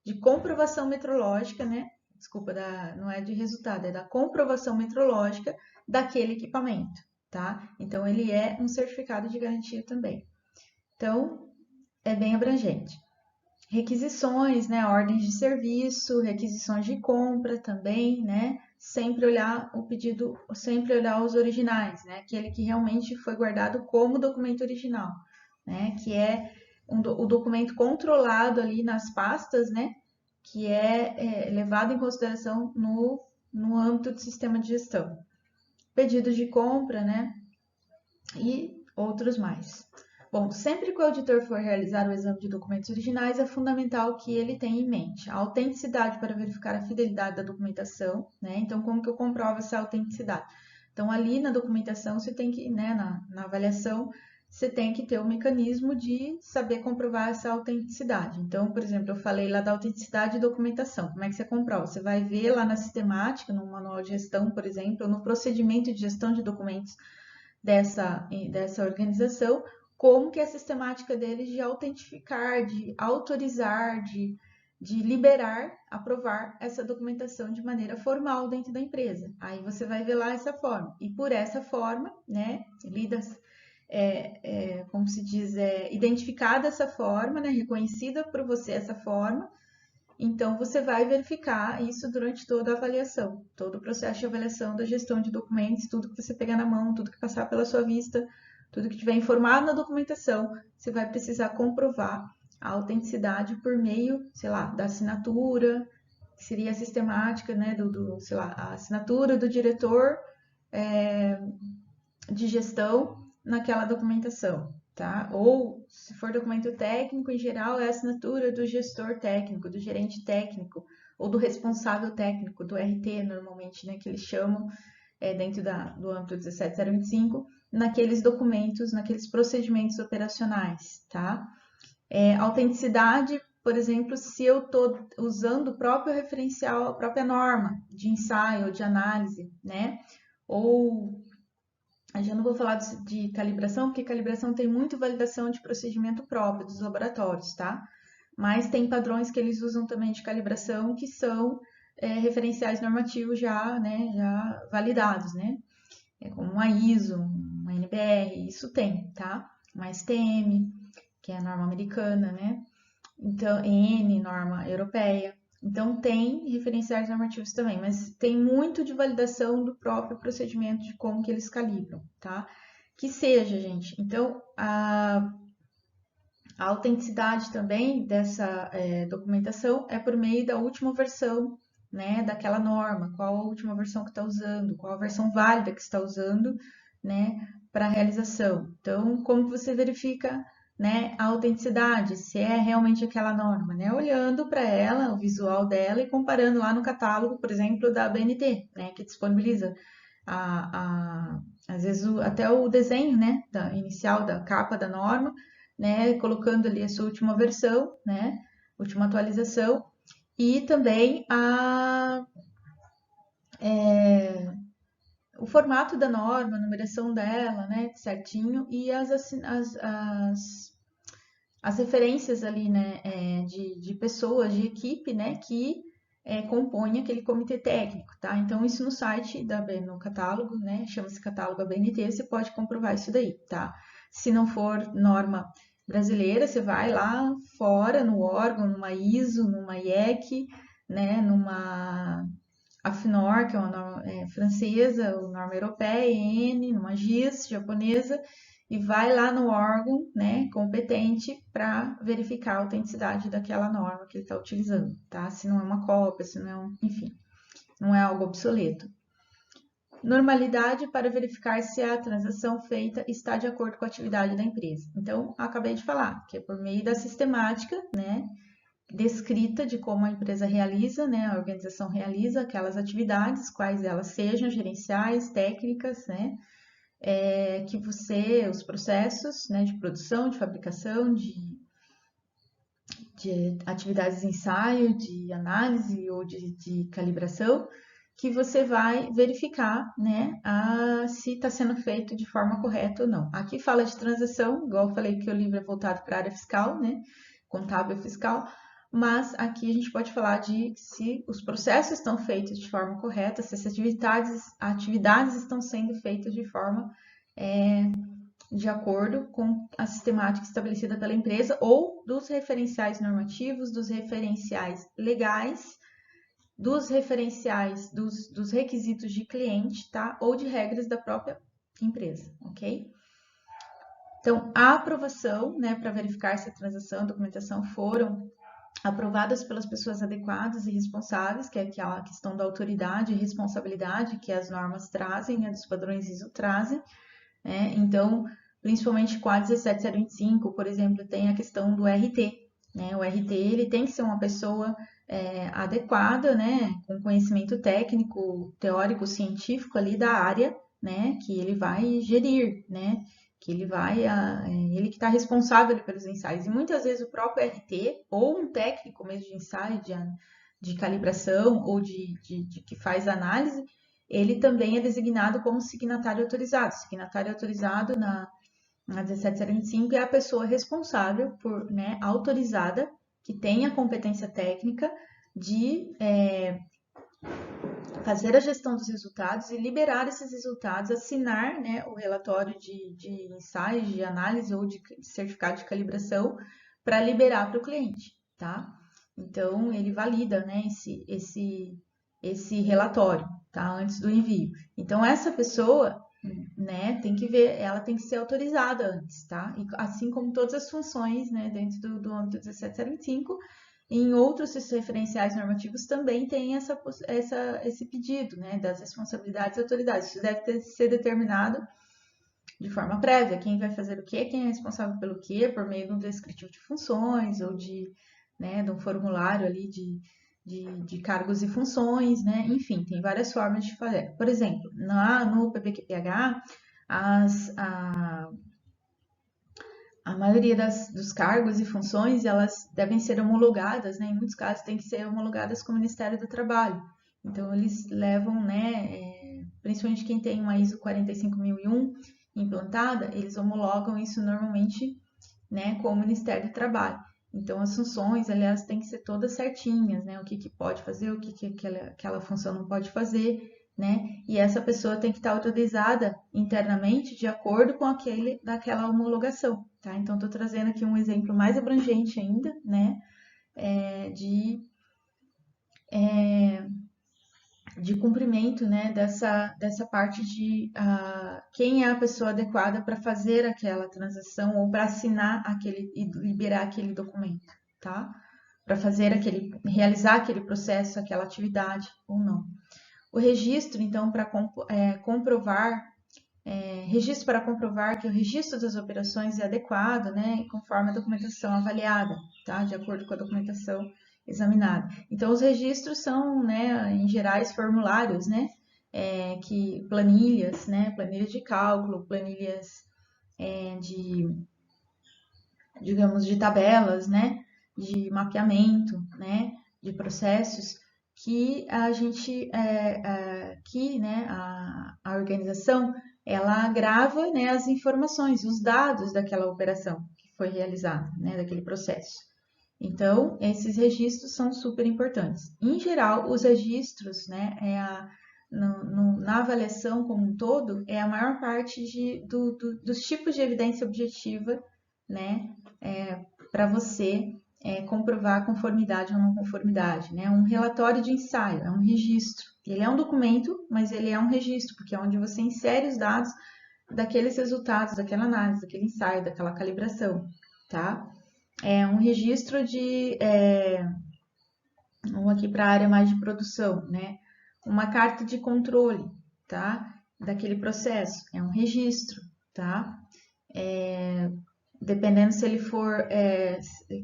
de comprovação metrológica, né? Desculpa, não é de resultado, é da comprovação metrológica daquele equipamento, tá? Então, ele é um certificado de garantia também. Então, é bem abrangente. Requisições, né? Ordens de serviço, requisições de compra também, né? Sempre olhar o pedido, sempre olhar os originais, né? Aquele que realmente foi guardado como documento original, né? Que é o documento controlado ali nas pastas, né? Que é levado em consideração no âmbito do sistema de gestão. Pedidos de compra, né? E outros mais. Bom, sempre que o auditor for realizar o exame de documentos originais, é fundamental que ele tenha em mente a autenticidade para verificar a fidelidade da documentação, né? Então, como que eu comprovo essa autenticidade? Então, ali na documentação, você tem que, né, na avaliação, você tem que ter o mecanismo de saber comprovar essa autenticidade. Então, por exemplo, eu falei lá da autenticidade de documentação. Como é que você comprova? Você vai ver lá na sistemática, no manual de gestão, por exemplo, ou no procedimento de gestão de documentos dessa organização, como que é a sistemática deles de autentificar, de autorizar, de liberar, aprovar essa documentação de maneira formal dentro da empresa. Aí você vai ver lá essa forma. E por essa forma, né, como se diz, identificada essa forma, né, reconhecida por você essa forma, então, você vai verificar isso durante toda a avaliação, todo o processo de avaliação da gestão de documentos, tudo que você pegar na mão, tudo que passar pela sua vista, tudo que tiver informado na documentação, você vai precisar comprovar a autenticidade por meio, sei lá, da assinatura, que seria a sistemática, né, sei lá, a assinatura do diretor de gestão naquela documentação, tá? Ou, se for documento técnico, em geral, é a assinatura do gestor técnico, do gerente técnico, ou do responsável técnico, do RT, normalmente, né, que eles chamam, dentro do âmbito 17025, naqueles documentos, naqueles procedimentos operacionais, tá? Autenticidade, por exemplo, se eu estou usando o próprio referencial, a própria norma de ensaio, de análise, né? Ou eu já não vou falar de calibração, porque calibração tem muito validação de procedimento próprio dos laboratórios, tá? Mas tem padrões que eles usam também de calibração que são referenciais normativos já, né, já validados, né? Como uma ISO, uma NBR, isso tem, tá? Uma STM, que é a norma americana, né? Então, N, norma europeia. Então, tem referenciais normativos também, mas tem muito de validação do próprio procedimento de como que eles calibram, tá? Que seja, gente. Então, a autenticidade também dessa documentação é por meio da última versão, né, daquela norma, qual a última versão que está usando, qual a versão válida que está usando, né, para a realização. Então, como você verifica, né, a autenticidade, se é realmente aquela norma, né, olhando para ela, o visual dela e comparando lá no catálogo, por exemplo, da ABNT, né, que disponibiliza às vezes até o desenho, né, inicial da capa da norma, né, colocando ali a sua última versão, né, última atualização, e também o formato da norma, a numeração dela, né, certinho, e as referências ali, né, de pessoas, de equipe, né, que compõem aquele comitê técnico, tá? Então, isso no site, no catálogo, né, chama-se catálogo ABNT, você pode comprovar isso daí, tá? Se não for norma brasileira, você vai lá fora, no órgão, numa ISO, numa IEC, né, numa AFNOR, que é uma norma francesa, ou norma europeia, EN, numa GIS japonesa, e vai lá no órgão, né, competente para verificar a autenticidade daquela norma que ele está utilizando, tá? Se não é uma cópia, se não é enfim, não é algo obsoleto. Normalidade para verificar se a transação feita está de acordo com a atividade da empresa. Então, acabei de falar, que é por meio da sistemática, né, descrita de como a empresa realiza, né, a organização realiza aquelas atividades, quais elas sejam, gerenciais, técnicas, né, que os processos, né, de produção, de fabricação, de atividades de ensaio, de análise ou de calibração, que você vai verificar, né, se está sendo feito de forma correta ou não. Aqui fala de transação, igual eu falei que o livro é voltado para a área fiscal, né, contábil fiscal, mas aqui a gente pode falar de se os processos estão feitos de forma correta, se essas atividades estão sendo feitas de forma de acordo com a sistemática estabelecida pela empresa ou dos referenciais normativos, dos referenciais legais, dos referenciais dos requisitos de cliente, tá? Ou de regras da própria empresa, ok? Então, a aprovação, né, para verificar se a transação e a documentação foram aprovadas pelas pessoas adequadas e responsáveis, que é aquela questão da autoridade e responsabilidade que as normas trazem, né, dos padrões ISO trazem, né? Então, principalmente com a 17025, por exemplo, tem a questão do RT, né? O RT ele tem que ser uma pessoa adequada, né, com conhecimento técnico, teórico, científico ali da área, né, que ele vai gerir, né, que ele ele que está responsável pelos ensaios. E muitas vezes o próprio RT ou um técnico mesmo de ensaio, de calibração ou que faz análise, ele também é designado como signatário autorizado. Signatário autorizado na 17025 é a pessoa responsável por, né, autorizada, que tem a competência técnica de fazer a gestão dos resultados e liberar esses resultados, assinar, né, o relatório de ensaio, de análise ou de certificado de calibração para liberar para o cliente, tá? Então, ele valida, né, esse relatório, tá? Antes do envio. Então, essa pessoa, né, tem que ver, ela tem que ser autorizada antes, tá? E assim como todas as funções, né, dentro do âmbito 17025, em outros referenciais normativos também tem esse pedido, né, das responsabilidades e autoridades. Isso deve ser determinado de forma prévia, quem vai fazer o quê, quem é responsável pelo quê, por meio de um descritivo de funções ou né, de um formulário ali de cargos e funções, né? Enfim, tem várias formas de fazer. Por exemplo, no PPQPH, a maioria dos cargos e funções, elas devem ser homologadas, né? Em muitos casos, tem que ser homologadas com o Ministério do Trabalho. Então, eles levam, né? Principalmente quem tem uma ISO 45001 implantada, eles homologam isso normalmente, né? Com o Ministério do Trabalho. Então, as funções, aliás, têm que ser todas certinhas, né? O que pode fazer, o que aquela função não pode fazer, né? E essa pessoa tem que estar autorizada internamente de acordo com daquela homologação, tá? Então, estou trazendo aqui um exemplo mais abrangente ainda, né? De cumprimento, né? Dessa parte de quem é a pessoa adequada para fazer aquela transação ou para assinar e liberar aquele documento, tá? Para realizar aquele processo, aquela atividade ou não. O registro, então, para comprovar, registro para comprovar que o registro das operações é adequado, né, conforme a documentação avaliada, tá, de acordo com a documentação examinada. Então, os registros são, né, em gerais, formulários, né, planilhas, né, planilhas de cálculo, planilhas digamos, de tabelas, né, de mapeamento, né, de processos que a gente, né, a organização, ela grava, né, as informações, os dados daquela operação que foi realizada, né, daquele processo. Então, esses registros são super importantes. Em geral, os registros, né, na avaliação como um todo, é a maior parte dos tipos de evidência objetiva, né, para você comprovar a conformidade ou não conformidade, né? Um relatório de ensaio, é um registro. Ele é um documento, mas ele é um registro, porque é onde você insere os dados daqueles resultados, daquela análise, daquele ensaio, daquela calibração, tá? É um registro de, vamos aqui para a área mais de produção, né? Uma carta de controle, tá? Daquele processo, é um registro, tá? Dependendo se ele for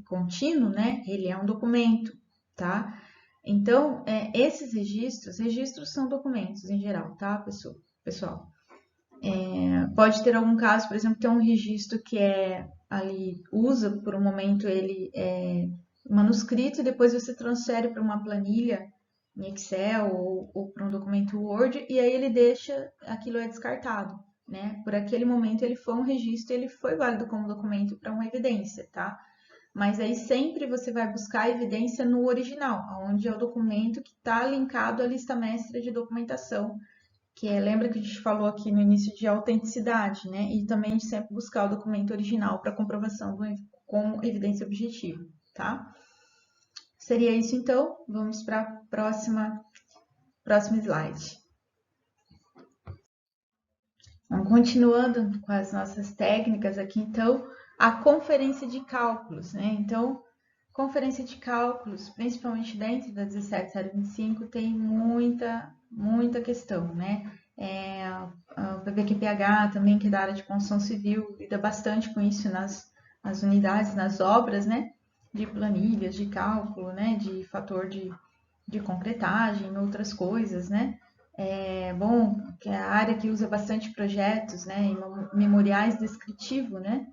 contínuo, né? Ele é um documento, tá? Então, esses registros são documentos em geral, tá, pessoal? Pode ter algum caso, por exemplo, ter um registro que ali, usa por um momento ele manuscrito e depois você transfere para uma planilha em Excel ou para um documento Word e aí ele deixa, aquilo é descartado, né? Por aquele momento ele foi um registro, ele foi válido como documento para uma evidência, tá? Mas aí sempre você vai buscar a evidência no original, onde é o documento que está linkado à lista mestra de documentação, lembra que a gente falou aqui no início de autenticidade, né? E também de sempre buscar o documento original para comprovação com evidência objetiva, tá? Seria isso então. Vamos para a próximo slide. Então, continuando com as nossas técnicas aqui, então, a conferência de cálculos, né? Então, conferência de cálculos, principalmente dentro da 17025, tem muita questão, né? O PPQPH também, que é da área de construção civil, lida bastante com isso nas unidades, nas obras, né? De planilhas, de cálculo, né? De fator de concretagem, outras coisas, né? Bom, que é a área que usa bastante projetos, né? E memoriais descritivo, né?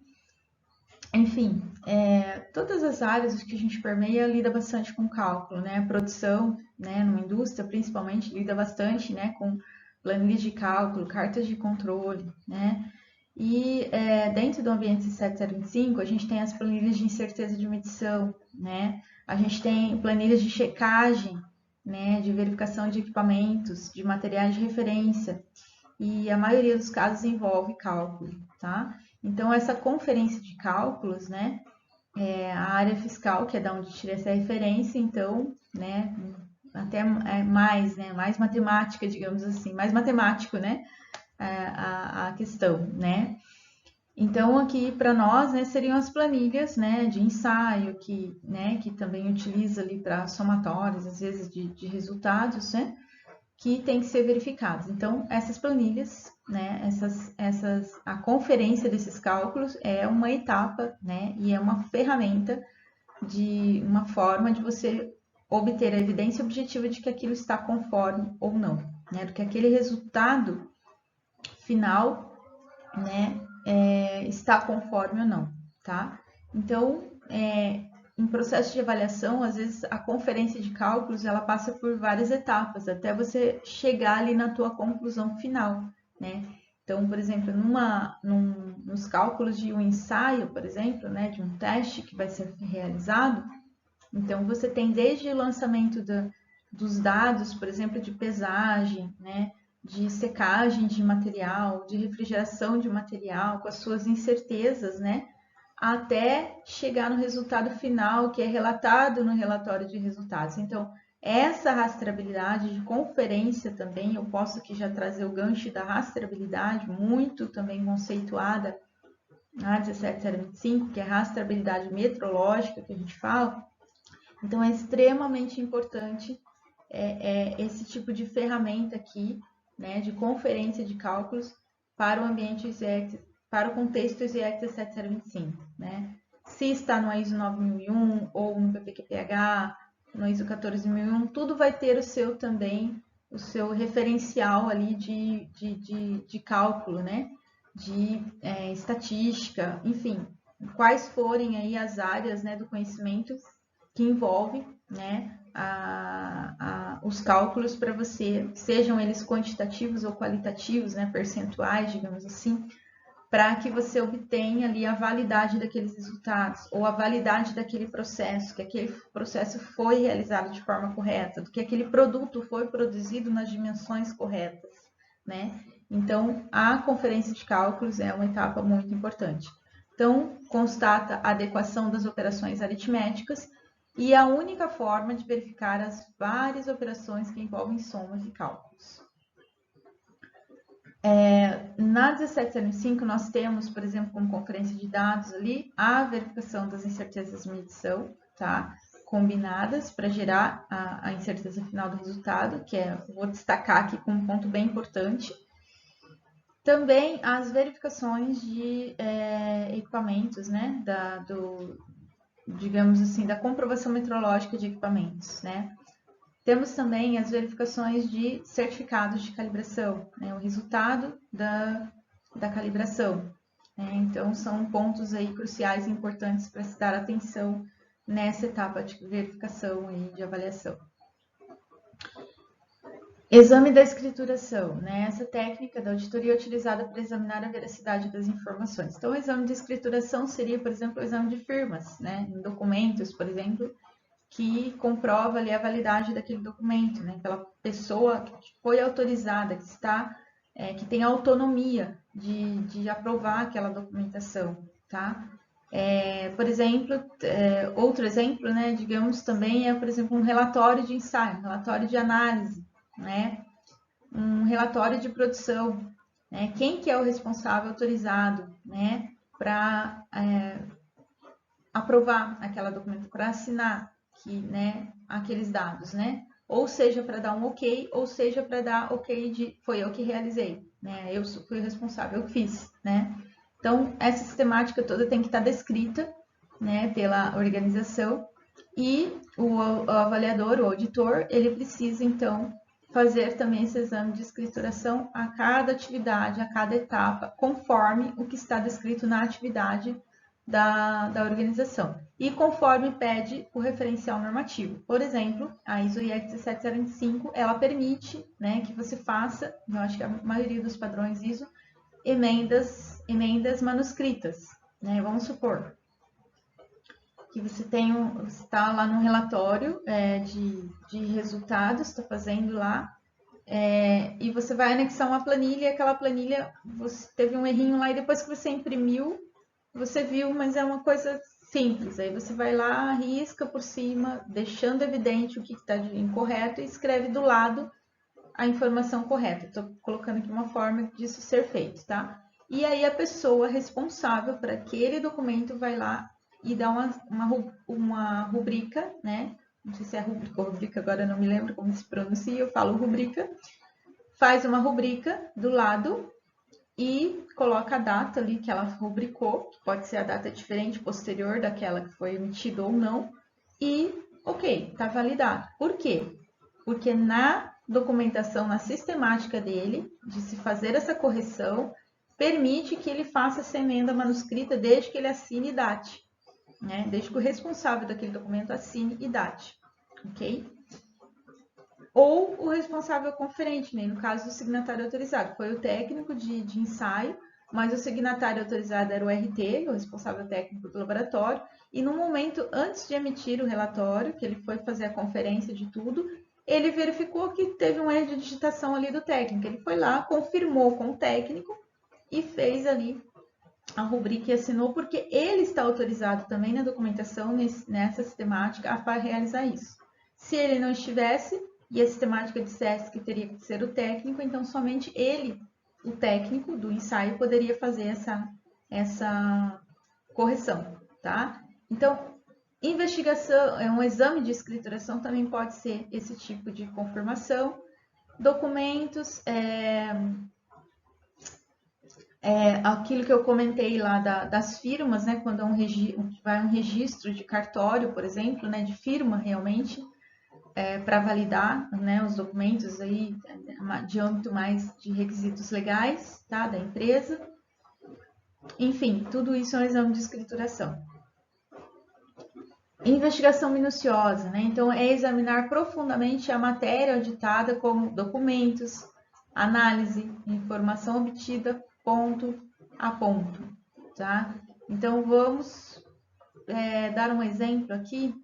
Enfim, todas as áreas que a gente permeia lida bastante com cálculo, né? A produção, né? Numa indústria, principalmente, lida bastante, né? Com planilhas de cálculo, cartas de controle, né? E dentro do ambiente 7025, a gente tem as planilhas de incerteza de medição, né? A gente tem planilhas de checagem, né? De verificação de equipamentos, de materiais de referência. E a maioria dos casos envolve cálculo, tá? Então, essa conferência de cálculos, né? A área fiscal, que é da onde tira essa referência, então, né? Até mais, né? Mais matemática, digamos assim, mais matemático, né? A questão, né? Então, aqui para nós, né, seriam as planilhas, né, de ensaio, que também utiliza ali para somatórios, às vezes, de resultados, né? Que tem que ser verificados. Então, essas planilhas, né, a conferência desses cálculos é uma etapa, né, e é uma ferramenta uma forma de você obter a evidência objetiva de que aquilo está conforme ou não, né, do que aquele resultado final, né, está conforme ou não, tá? Então, em processo de avaliação, às vezes a conferência de cálculos ela passa por várias etapas até você chegar ali na tua conclusão final, né? Então, por exemplo, nos cálculos de um ensaio, por exemplo, né, de um teste que vai ser realizado, então você tem desde o lançamento dos dados, por exemplo, de pesagem, né, de secagem de material, de refrigeração de material, com as suas incertezas, né, até chegar no resultado final, que é relatado no relatório de resultados. Então, essa rastreabilidade de conferência também, eu posso aqui já trazer o gancho da rastreabilidade, muito também conceituada na 17025, que é a rastreabilidade metrológica que a gente fala. Então, é extremamente importante esse tipo de ferramenta aqui, né, de conferência de cálculos para o ambiente para o contexto ISEC 17025, né? Se está no ISO 9001 ou no PPQPH, no ISO 14001, tudo vai ter o seu referencial ali de cálculo, né? De estatística, enfim, quais forem aí as áreas, né, do conhecimento que envolve, né, os cálculos para você, sejam eles quantitativos ou qualitativos, né, percentuais, digamos assim, para que você obtenha ali a validade daqueles resultados ou a validade daquele processo, que aquele processo foi realizado de forma correta, que aquele produto foi produzido nas dimensões corretas, né? Então, a conferência de cálculos é uma etapa muito importante. Então, constata a adequação das operações aritméticas e a única forma de verificar as várias operações que envolvem somas e cálculos. Na 1705, nós temos, por exemplo, como conferência de dados ali, a verificação das incertezas de medição, tá? Combinadas para gerar a incerteza final do resultado, que vou destacar aqui como um ponto bem importante. Também as verificações de equipamentos, né? Digamos assim, da comprovação metrológica de equipamentos, né? Temos também as verificações de certificados de calibração, né? O resultado da calibração. Né? Então, são pontos aí cruciais e importantes para se dar atenção nessa etapa de verificação e de avaliação. Exame da escrituração, né? Essa técnica da auditoria é utilizada para examinar a veracidade das informações. Então, o exame de escrituração seria, por exemplo, o exame de firmas, né? Em documentos, por exemplo, que comprova ali a validade daquele documento, né? Aquela pessoa que foi autorizada, que tem autonomia de aprovar aquela documentação, tá? Por exemplo, outro exemplo, né? Digamos também por exemplo, um relatório de ensaio, um relatório de análise, né? Um relatório de produção, né? Quem que é o responsável autorizado, né? Para aprovar aquela documentação, para assinar né, aqueles dados, né? Ou seja, para dar um ok, ou seja, para dar ok de foi eu que realizei, né? Eu fui o responsável, eu fiz, né? Então, essa sistemática toda tem que estar descrita, né, pela organização e o avaliador, o auditor, ele precisa, então, fazer também esse exame de escrituração a cada atividade, a cada etapa, conforme o que está descrito na atividade da organização e conforme pede o referencial normativo. Por exemplo, a ISO IEC 17025, ela permite, né, que você faça, eu acho que a maioria dos padrões ISO, emendas manuscritas, né? Vamos supor que você está lá no relatório de resultados, está fazendo lá, e você vai anexar uma planilha, e aquela planilha, você teve um errinho lá, e depois que você imprimiu, você viu, mas é uma coisa simples. Aí você vai lá, risca por cima, deixando evidente o que está incorreto e escreve do lado a informação correta. Estou colocando aqui uma forma disso ser feito, tá? E aí a pessoa responsável para aquele documento vai lá e dá uma rubrica, né? Não sei se é rubrica ou rubrica, agora não me lembro como se pronuncia, eu falo rubrica. Faz uma rubrica do lado e coloca a data ali que ela rubricou, que pode ser a data diferente, posterior daquela que foi emitida ou não, e ok, está validado. Por quê? Porque na documentação, na sistemática dele, de se fazer essa correção, permite que ele faça essa emenda manuscrita desde que ele assine e date, né? Desde que o responsável daquele documento assine e date, ok? Ou o responsável conferente, né? No caso do signatário autorizado, foi o técnico de ensaio, mas o signatário autorizado era o RT, o responsável técnico do laboratório, e no momento antes de emitir o relatório, que ele foi fazer a conferência de tudo, ele verificou que teve um erro de digitação ali do técnico. Ele foi lá, confirmou com o técnico e fez ali a rubrica e assinou, porque ele está autorizado também na documentação, nessa sistemática, a realizar isso. Se ele não estivesse, e a sistemática dissesse que teria que ser o técnico, então somente ele, o técnico do ensaio, poderia fazer essa correção, tá? Então, investigação, um exame de escrituração também pode ser esse tipo de confirmação. Documentos, aquilo que eu comentei lá das firmas, né? Quando vai um registro de cartório, por exemplo, né? De firma realmente, para validar, né, os documentos aí de âmbito mais de requisitos legais, tá, da empresa. Enfim, tudo isso é um exame de escrituração. Investigação minuciosa, né? Então, é examinar profundamente a matéria auditada, como documentos, análise, informação obtida ponto a ponto, tá? Então, vamos dar um exemplo aqui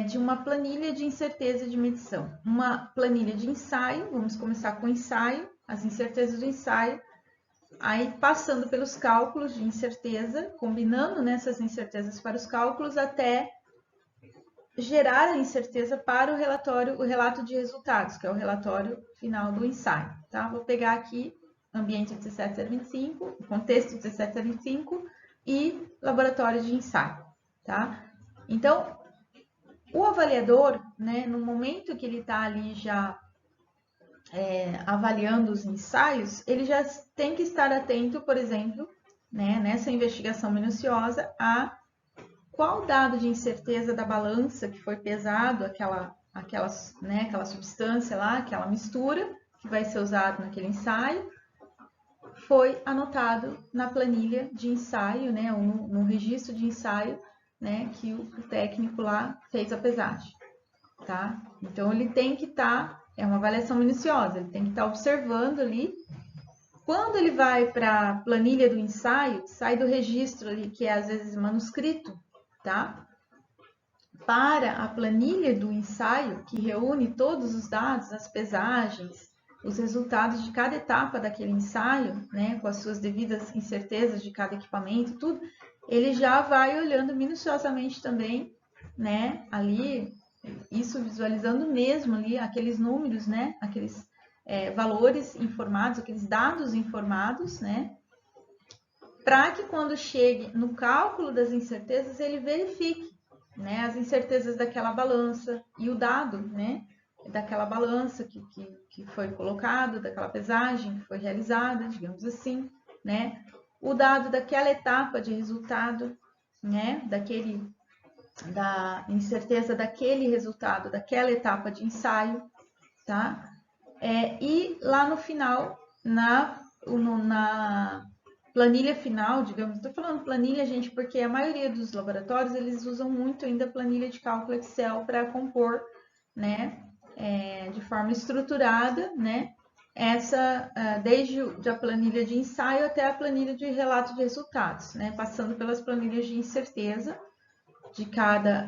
de uma planilha de incerteza de medição. Uma planilha de ensaio, vamos começar com o ensaio, as incertezas do ensaio, aí passando pelos cálculos de incerteza, combinando nessas incertezas para os cálculos, até gerar a incerteza para o relato de resultados, que é o relatório final do ensaio. Tá? Vou pegar aqui ambiente 17025, contexto 17025 e laboratório de ensaio, tá? Então, o avaliador, né, no momento que ele está ali já avaliando os ensaios, ele já tem que estar atento, por exemplo, né, nessa investigação minuciosa, a qual dado de incerteza da balança que foi pesado, aquela substância lá, aquela mistura que vai ser usado naquele ensaio, foi anotado na planilha de ensaio, né, ou no registro de ensaio, né, que o técnico lá fez a pesagem, tá? Então ele tem que estar, é uma avaliação minuciosa, ele tem que estar observando ali. Quando ele vai para a planilha do ensaio, sai do registro ali, que é às vezes manuscrito, tá? Para a planilha do ensaio, que reúne todos os dados, as pesagens, os resultados de cada etapa daquele ensaio, né, com as suas devidas incertezas de cada equipamento, tudo, ele já vai olhando minuciosamente também, né, ali, isso visualizando mesmo ali aqueles números, né, aqueles valores informados, aqueles dados informados, né, para que quando chegue no cálculo das incertezas, ele verifique, né, as incertezas daquela balança e o dado, né, daquela balança que foi colocado, daquela pesagem que foi realizada, digamos assim, né, o dado daquela etapa de resultado, né, da incerteza daquele resultado, daquela etapa de ensaio, tá? E lá no final, na planilha final, digamos, estou falando planilha, gente, porque a maioria dos laboratórios, eles usam muito ainda planilha de cálculo Excel para compor, né, de forma estruturada, né, desde a planilha de ensaio até a planilha de relato de resultados, né, passando pelas planilhas de incerteza de cada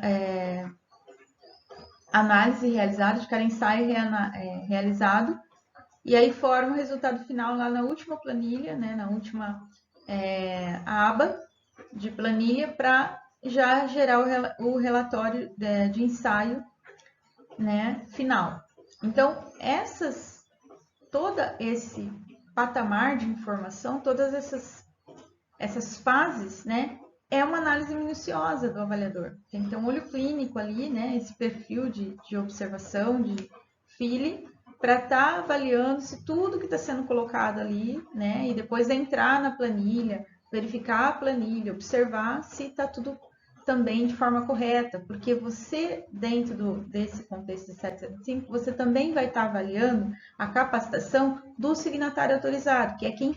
análise realizada, de cada ensaio realizado, e aí forma o resultado final lá na última planilha, né, na última aba de planilha, para já gerar o relatório de ensaio, né, final. Então, todo esse patamar de informação, todas essas fases, né, é uma análise minuciosa do avaliador. Tem que ter um olho clínico ali, né, esse perfil de observação, de feeling, para estar avaliando se tudo que está sendo colocado ali, né, e depois entrar na planilha, verificar a planilha, observar se está tudo também de forma correta, porque você, dentro desse contexto de 775, você também vai estar avaliando a capacitação do signatário autorizado, que é quem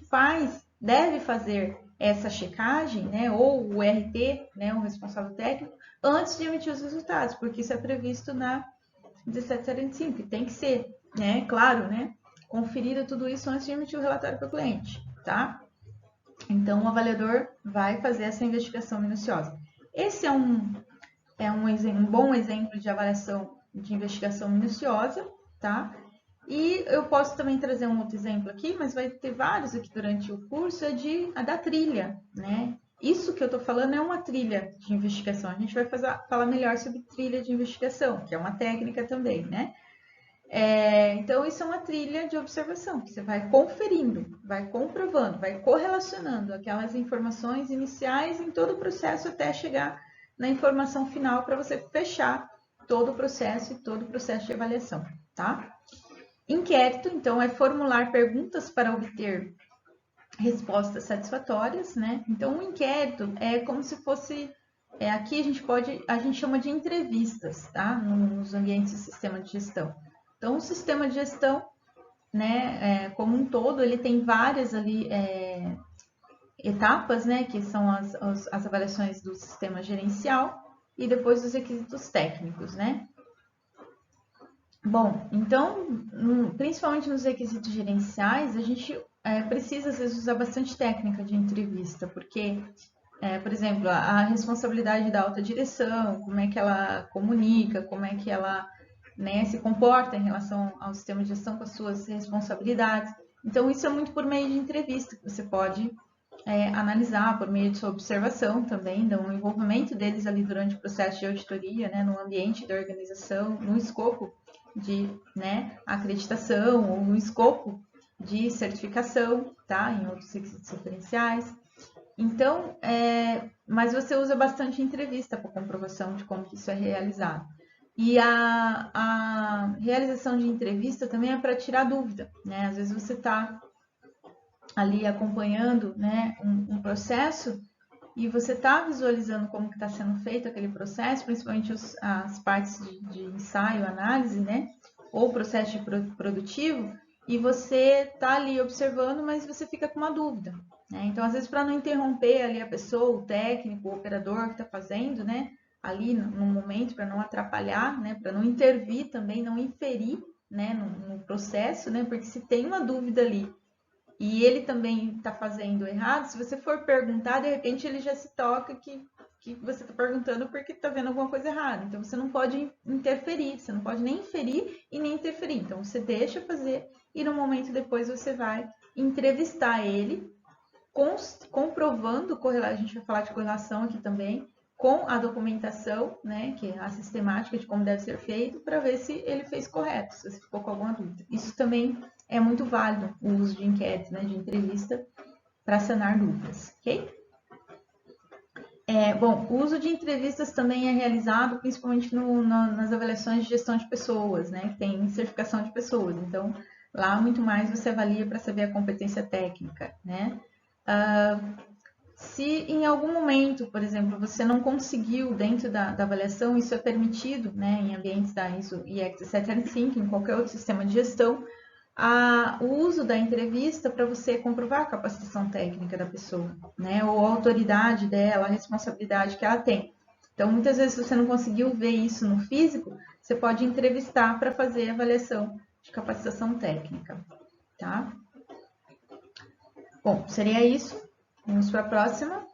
deve fazer essa checagem, né, ou o RT, né, o responsável técnico, antes de emitir os resultados, porque isso é previsto na 1745, tem que ser, né, claro, né, conferido tudo isso antes de emitir o relatório para o cliente, tá? Então, o avaliador vai fazer essa investigação minuciosa. Esse é um bom exemplo de avaliação de investigação minuciosa, tá? E eu posso também trazer um outro exemplo aqui, mas vai ter vários aqui durante o curso, a da trilha, né? Isso que eu estou falando é uma trilha de investigação. A gente vai falar melhor sobre trilha de investigação, que é uma técnica também, né? Então, isso é uma trilha de observação, que você vai conferindo, vai comprovando, vai correlacionando aquelas informações iniciais em todo o processo até chegar na informação final para você fechar todo o processo e todo o processo de avaliação, tá? Inquérito, então, é formular perguntas para obter respostas satisfatórias, né? Então, o inquérito é como se fosse... aqui a gente chama de entrevistas, tá? Nos ambientes de sistema de gestão. Então, o sistema de gestão, né, como um todo, ele tem várias ali etapas, né, que são as avaliações do sistema gerencial e depois os requisitos técnicos, né? Bom, então, principalmente nos requisitos gerenciais, a gente precisa, às vezes, usar bastante técnica de entrevista, porque, por exemplo, a responsabilidade da alta direção, como é que ela comunica, como é que ela, né, se comporta em relação ao sistema de gestão com as suas responsabilidades. Então, isso é muito por meio de entrevista, que você pode analisar, por meio de sua observação também, do envolvimento deles ali durante o processo de auditoria, né, no ambiente da organização, no escopo de, né, acreditação ou no escopo de certificação, tá? Em outros requisitos referenciais. Então, mas você usa bastante entrevista para comprovação de como que isso é realizado. E a realização de entrevista também é para tirar dúvida, né? Às vezes você está ali acompanhando, né, um processo e você está visualizando como que está sendo feito aquele processo, principalmente as partes de ensaio, análise, né? Ou processo produtivo, e você está ali observando, mas você fica com uma dúvida, né? Então, às vezes, para não interromper ali a pessoa, o técnico, o operador que está fazendo, né? Ali no momento, para não atrapalhar, né? Para não intervir também, não inferir, né? No processo, né? Porque se tem uma dúvida ali e ele também está fazendo errado, se você for perguntar, de repente ele já se toca que você está perguntando porque está vendo alguma coisa errada. Então, você não pode interferir, você não pode nem inferir e nem interferir. Então, você deixa fazer e no momento depois você vai entrevistar ele, comprovando, a gente vai falar de correlação aqui também, com a documentação, né, que é a sistemática de como deve ser feito, para ver se ele fez correto, se você ficou com alguma dúvida. Isso também é muito válido, o uso de inquérito, né, de entrevista, para sanar dúvidas, ok? Bom, o uso de entrevistas também é realizado principalmente nas avaliações de gestão de pessoas, né? Que tem certificação de pessoas. Então, lá muito mais você avalia para saber a competência técnica, né? Se em algum momento, por exemplo, você não conseguiu dentro da avaliação, isso é permitido, né? Em ambientes da ISO IEC 17705, em qualquer outro sistema de gestão, o uso da entrevista para você comprovar a capacitação técnica da pessoa, né? Ou a autoridade dela, a responsabilidade que ela tem. Então, muitas vezes, se você não conseguiu ver isso no físico, você pode entrevistar para fazer a avaliação de capacitação técnica, tá? Bom, seria isso. Vamos para a próxima.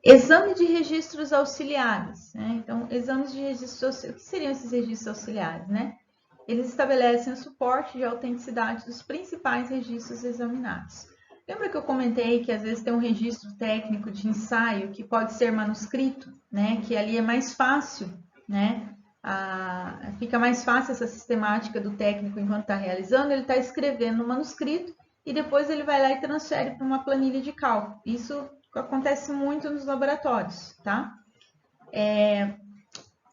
Exame de registros auxiliares, né? Então, exames de registros, o que seriam esses registros auxiliares, né? Eles estabelecem o suporte de autenticidade dos principais registros examinados. Lembra que eu comentei que às vezes tem um registro técnico de ensaio que pode ser manuscrito, né? Que ali é mais fácil, né? Fica mais fácil essa sistemática do técnico enquanto está realizando, ele está escrevendo no manuscrito e depois ele vai lá e transfere para uma planilha de cálculo. Isso acontece muito nos laboratórios, tá?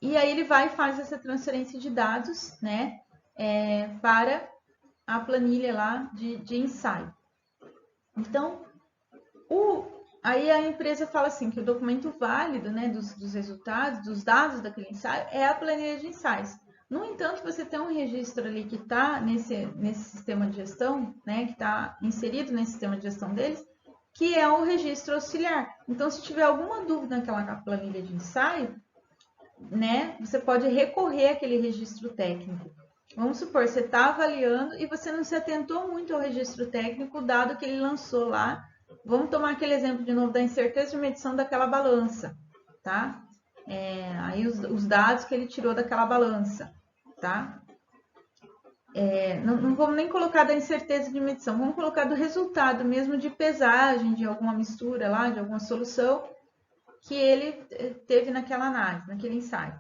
E aí ele vai e faz essa transferência de dados, né, para a planilha lá de ensaio. Então, aí a empresa fala assim, que o documento válido, né, dos resultados, dos dados daquele ensaio, é a planilha de ensaios. No entanto, você tem um registro ali que está nesse sistema de gestão, né, que está inserido nesse sistema de gestão deles, que é o registro auxiliar. Então, se tiver alguma dúvida naquela planilha de ensaio, né, você pode recorrer àquele registro técnico. Vamos supor, você está avaliando e você não se atentou muito ao registro técnico, dado que ele lançou lá. Vamos tomar aquele exemplo de novo da incerteza de medição daquela balança, tá? Aí os dados que ele tirou daquela balança, tá? Não vamos nem colocar da incerteza de medição, vamos colocar do resultado mesmo de pesagem, de alguma mistura lá, de alguma solução que ele teve naquela análise, naquele ensaio.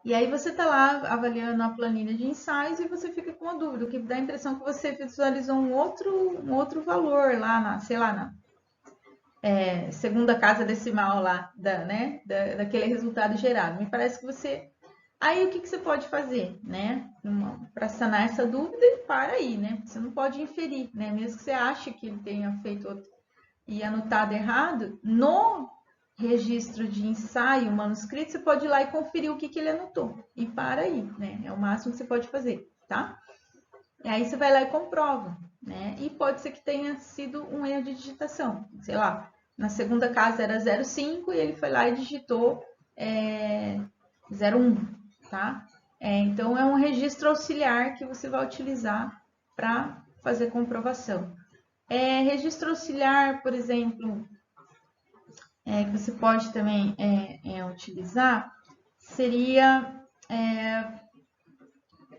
E aí você está lá avaliando a planilha de ensaios e você fica com uma dúvida, o que dá a impressão que você visualizou um outro valor lá na, sei lá, na segunda casa decimal lá, daquele resultado gerado. Me parece que você... Aí o que você pode fazer, né? Para sanar essa dúvida, para aí, né? Você não pode inferir, né? Mesmo que você ache que ele tenha feito outro e anotado errado, no registro de ensaio, manuscrito, você pode ir lá e conferir o que ele anotou. E para aí, né? É o máximo que você pode fazer, tá? E aí você vai lá e comprova, né? E pode ser que tenha sido um erro de digitação. Sei lá, na segunda casa era 05 e ele foi lá e digitou 01, tá? Então, é um registro auxiliar que você vai utilizar para fazer comprovação. Registro auxiliar, por exemplo, que você pode também utilizar, seria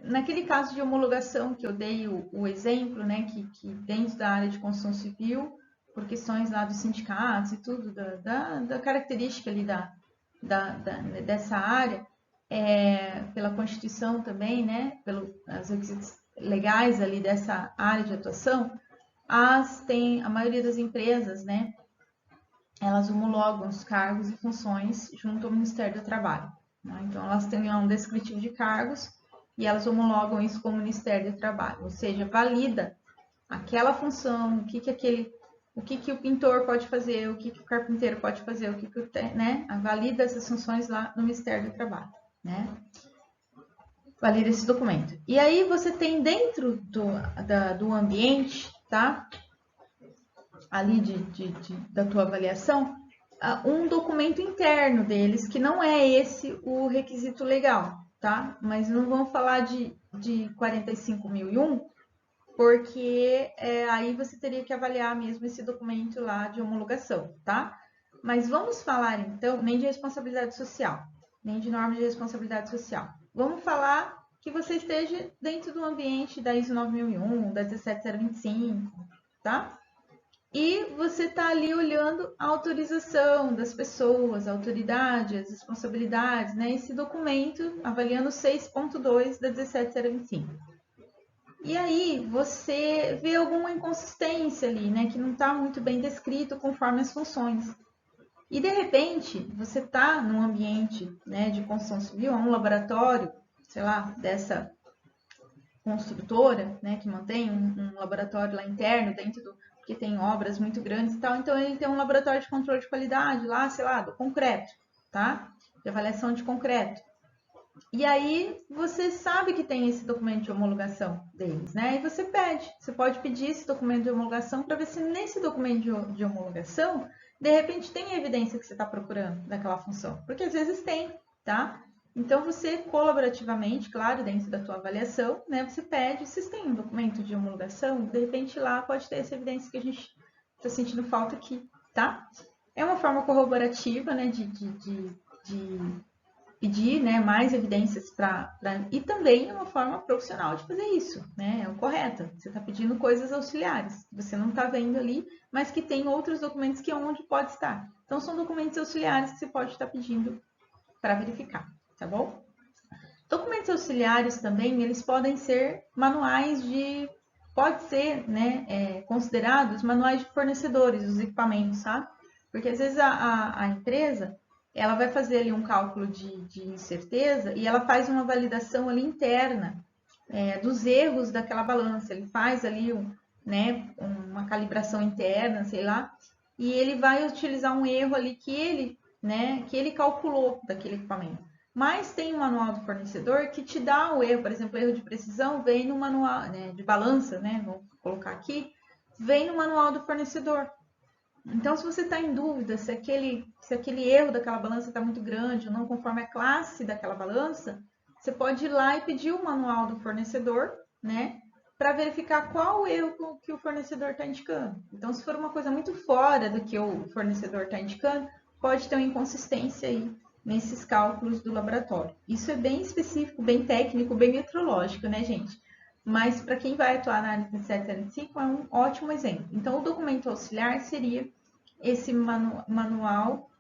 naquele caso de homologação que eu dei o exemplo, né, que dentro da área de construção civil, por questões lá dos sindicatos e tudo, da característica ali dessa área, pela Constituição também, né, pelos requisitos legais ali dessa área de atuação, a maioria das empresas, né, elas homologam os cargos e funções junto ao Ministério do Trabalho, né? Então, elas têm lá um descritivo de cargos e elas homologam isso com o Ministério do Trabalho, ou seja, valida aquela função, o que o pintor pode fazer, o que o carpinteiro pode fazer, né? Valida essas funções lá no Ministério do Trabalho, né? Valida esse documento. E aí você tem dentro do ambiente, tá? Ali da tua avaliação, um documento interno deles, que não é esse o requisito legal, tá? Mas não vamos falar de 45.001, porque aí você teria que avaliar mesmo esse documento lá de homologação, tá? Mas vamos falar então, nem de responsabilidade social, nem de norma de responsabilidade social. Vamos falar que você esteja dentro do ambiente da ISO 9001, da 17025, tá? E você está ali olhando a autorização das pessoas, a autoridade, as responsabilidades, né? Esse documento, avaliando 6.2 da 17025. E aí você vê alguma inconsistência ali, né? Que não está muito bem descrito conforme as funções. E de repente, você está num ambiente, né, de construção civil, um laboratório, sei lá, dessa construtora, né, que mantém um laboratório lá interno, dentro do... porque tem obras muito grandes e tal, então ele tem um laboratório de controle de qualidade lá, sei lá, do concreto, tá? De avaliação de concreto. E aí você sabe que tem esse documento de homologação deles, né? E você pode pedir esse documento de homologação para ver se nesse documento de homologação, de repente tem a evidência que você está procurando daquela função, porque às vezes tem, tá? Então você colaborativamente, claro, dentro da tua avaliação, né? Você pede, vocês têm um documento de homologação, de repente lá pode ter essa evidência que a gente está sentindo falta aqui, tá? É uma forma corroborativa, né? De pedir, né, mais evidências e também é uma forma profissional de fazer isso, né? É o correto. Você está pedindo coisas auxiliares, você não está vendo ali, mas que tem outros documentos que é onde pode estar. Então são documentos auxiliares que você pode estar pedindo para verificar, tá bom? Documentos auxiliares também, eles podem ser manuais pode ser, né, considerados manuais de fornecedores dos equipamentos, tá? Porque às vezes a empresa ela vai fazer ali um cálculo de incerteza e ela faz uma validação ali interna dos erros daquela balança. Ele faz ali né, uma calibração interna, sei lá, e ele vai utilizar um erro ali que ele calculou daquele equipamento. Mas tem um manual do fornecedor que te dá o erro, por exemplo, erro de precisão vem no manual, né, de balança, né, vou colocar aqui, vem no manual do fornecedor. Então, se você está em dúvida se aquele erro daquela balança está muito grande ou não conforme a classe daquela balança, você pode ir lá e pedir o manual do fornecedor, né? Para verificar qual o erro que o fornecedor está indicando. Então, se for uma coisa muito fora do que o fornecedor está indicando, pode ter uma inconsistência aí nesses cálculos do laboratório. Isso é bem específico, bem técnico, bem metrológico, né, gente? Mas para quem vai atuar na análise de 705 é um ótimo exemplo. Então, o documento auxiliar seria esse manual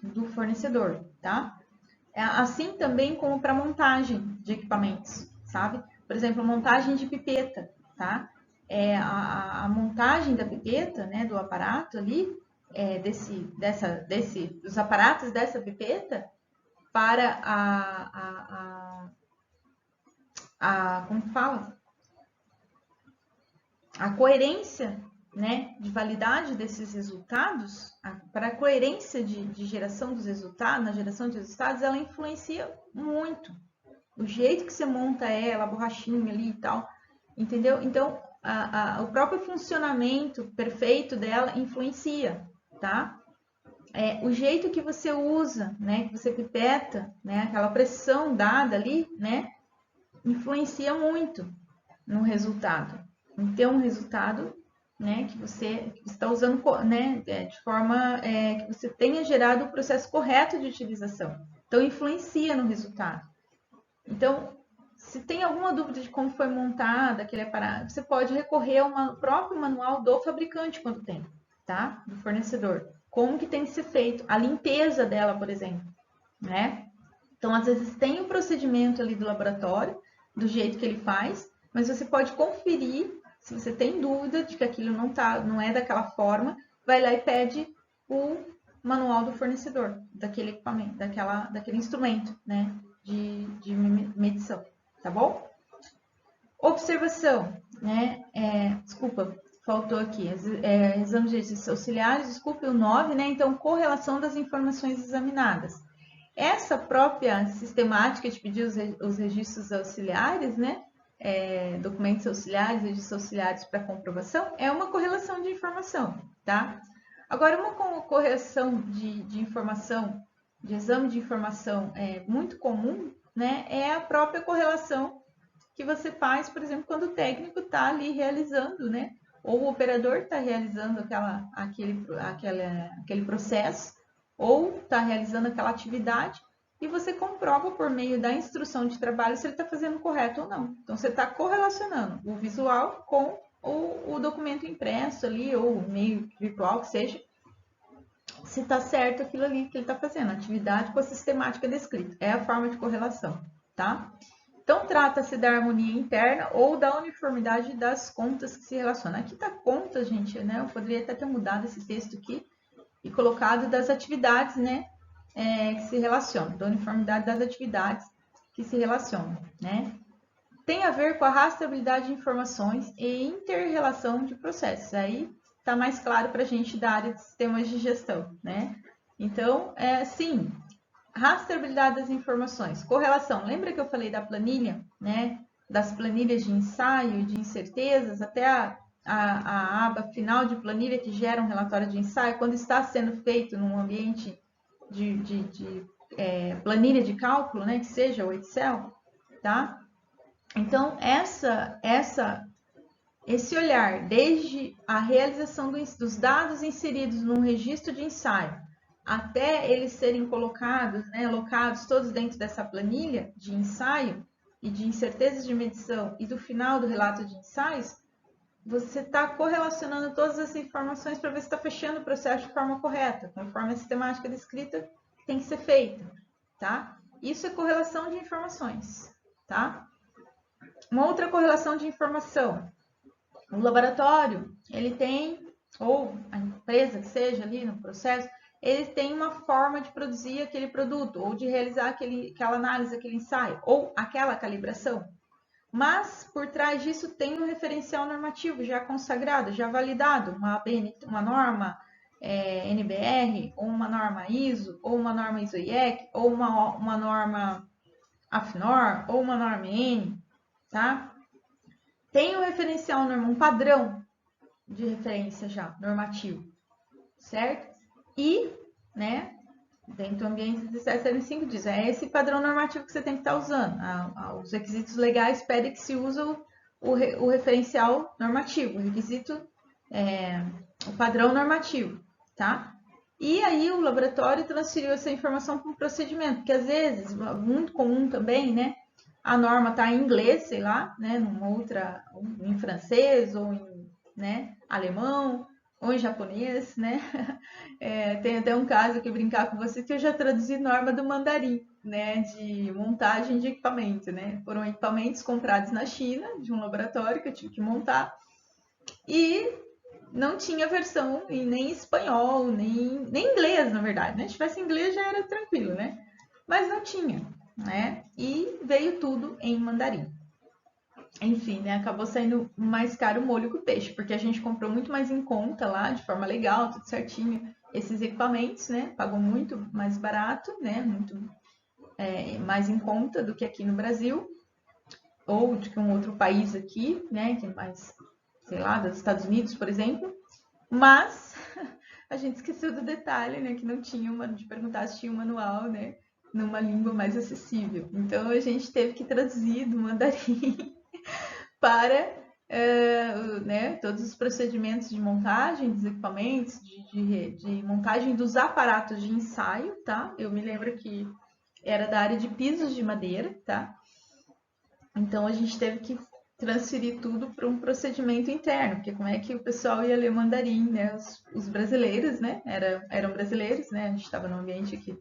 do fornecedor, tá? Assim também como para montagem de equipamentos, sabe? Por exemplo, montagem de pipeta, tá? A montagem da pipeta, né, do aparato ali, dos aparatos dessa pipeta para como fala? A coerência, né, de validade desses resultados, para a coerência de geração dos resultados, na geração de resultados, ela influencia muito. O jeito que você monta ela, a borrachinha ali e tal, entendeu? Então, o próprio funcionamento perfeito dela influencia, tá? O jeito que você usa, né, que você pipeta, né, aquela pressão dada ali, né, influencia muito no resultado. Então, um resultado, né, que você está usando, né, de forma que você tenha gerado o processo correto de utilização. Então, influencia no resultado. Então, se tem alguma dúvida de como foi montada aquele aparato, você pode recorrer ao próprio manual do fabricante quando tem, tá? Do fornecedor. Como que tem que ser feito? A limpeza dela, por exemplo, né? Então, às vezes tem um procedimento ali do laboratório, do jeito que ele faz, mas você pode conferir, se você tem dúvida de que aquilo não é daquela forma, vai lá e pede o manual do fornecedor, daquele equipamento, daquele instrumento, né, de medição, tá bom? Observação, né, desculpa, faltou aqui, exames de exercícios auxiliares, desculpe, o 9, né, então, correlação das informações examinadas. Essa própria sistemática de pedir os registros auxiliares, né, documentos auxiliares, registros auxiliares para comprovação, é uma correlação de informação, tá? Agora, uma correção de informação, de exame de informação muito comum, né, é a própria correlação que você faz, por exemplo, quando o técnico está ali realizando, né, ou o operador está realizando aquele processo, ou está realizando aquela atividade, e você comprova por meio da instrução de trabalho se ele está fazendo correto ou não. Então, você está correlacionando o visual com o documento impresso ali, ou o meio virtual que seja, se está certo aquilo ali que ele está fazendo, a atividade com a sistemática descrita. É a forma de correlação, tá? Então, trata-se da harmonia interna ou da uniformidade das contas que se relacionam. Aqui está conta, gente, né? Eu poderia até ter mudado esse texto aqui e colocado das atividades, né? Que se relacionam, da uniformidade das atividades que se relacionam, né? Tem a ver com a rastreabilidade de informações e inter-relação de processos. Aí está mais claro para a gente da área de sistemas de gestão, né? Então, sim, rastreabilidade das informações, correlação. Lembra que eu falei da planilha, né? Das planilhas de ensaio, de incertezas, até a aba final de planilha que gera um relatório de ensaio, quando está sendo feito num ambiente de planilha de cálculo, né? Que seja o Excel, tá? Então, esse olhar, desde a realização dos dados inseridos num registro de ensaio, até eles serem colocados, né, alocados todos dentro dessa planilha de ensaio e de incertezas de medição e do final do relato de ensaios, você está correlacionando todas essas informações para ver se está fechando o processo de forma correta, conforme a sistemática descrita tem que ser feita, tá? Isso é correlação de informações, tá? Uma outra correlação de informação. O laboratório, ele tem, ou a empresa que seja ali no processo, ele tem uma forma de produzir aquele produto, ou de realizar aquela análise, aquele ensaio, ou aquela calibração. Mas, por trás disso, tem um referencial normativo já consagrado, já validado, uma norma NBR, ou uma norma ISO, ou uma norma ISO-IEC, ou uma norma AFNOR, ou uma norma N, tá? Tem um referencial, um padrão de referência já, normativo, certo? E, né, dentro do ambiente de 1705 diz, é esse padrão normativo que você tem que estar usando. Os requisitos legais pedem que se use o referencial normativo, o requisito, o padrão normativo, tá? E aí o laboratório transferiu essa informação para um procedimento, porque às vezes, muito comum também, né, a norma está em inglês, sei lá, né, em francês ou em, né, alemão ou em japonês, né? Tem até um caso que brincar com você que eu já traduzi norma do mandarim, né, de montagem de equipamento, né? Foram equipamentos comprados na China de um laboratório que eu tive que montar e não tinha versão nem espanhol, nem inglês, na verdade, né? Se tivesse inglês já era tranquilo, né? Mas não tinha, né? E veio tudo em mandarim. Enfim, né? Acabou saindo mais caro o molho que o peixe, porque a gente comprou muito mais em conta lá, de forma legal, tudo certinho, esses equipamentos, né? Pagou muito mais barato, né? Muito mais em conta do que aqui no Brasil, ou de que um outro país aqui, né? Que é mais, sei lá, dos Estados Unidos, por exemplo. Mas a gente esqueceu do detalhe, né? Que não tinha de perguntar se tinha um manual, né? Numa língua mais acessível. Então a gente teve que traduzir do mandarim para né, todos os procedimentos de montagem dos equipamentos, de montagem dos aparatos de ensaio, tá? Eu me lembro que era da área de pisos de madeira, tá? Então a gente teve que transferir tudo para um procedimento interno, porque como é que o pessoal ia ler mandarim, né? Os brasileiros, né? Eram brasileiros, né? A gente estava no ambiente aqui,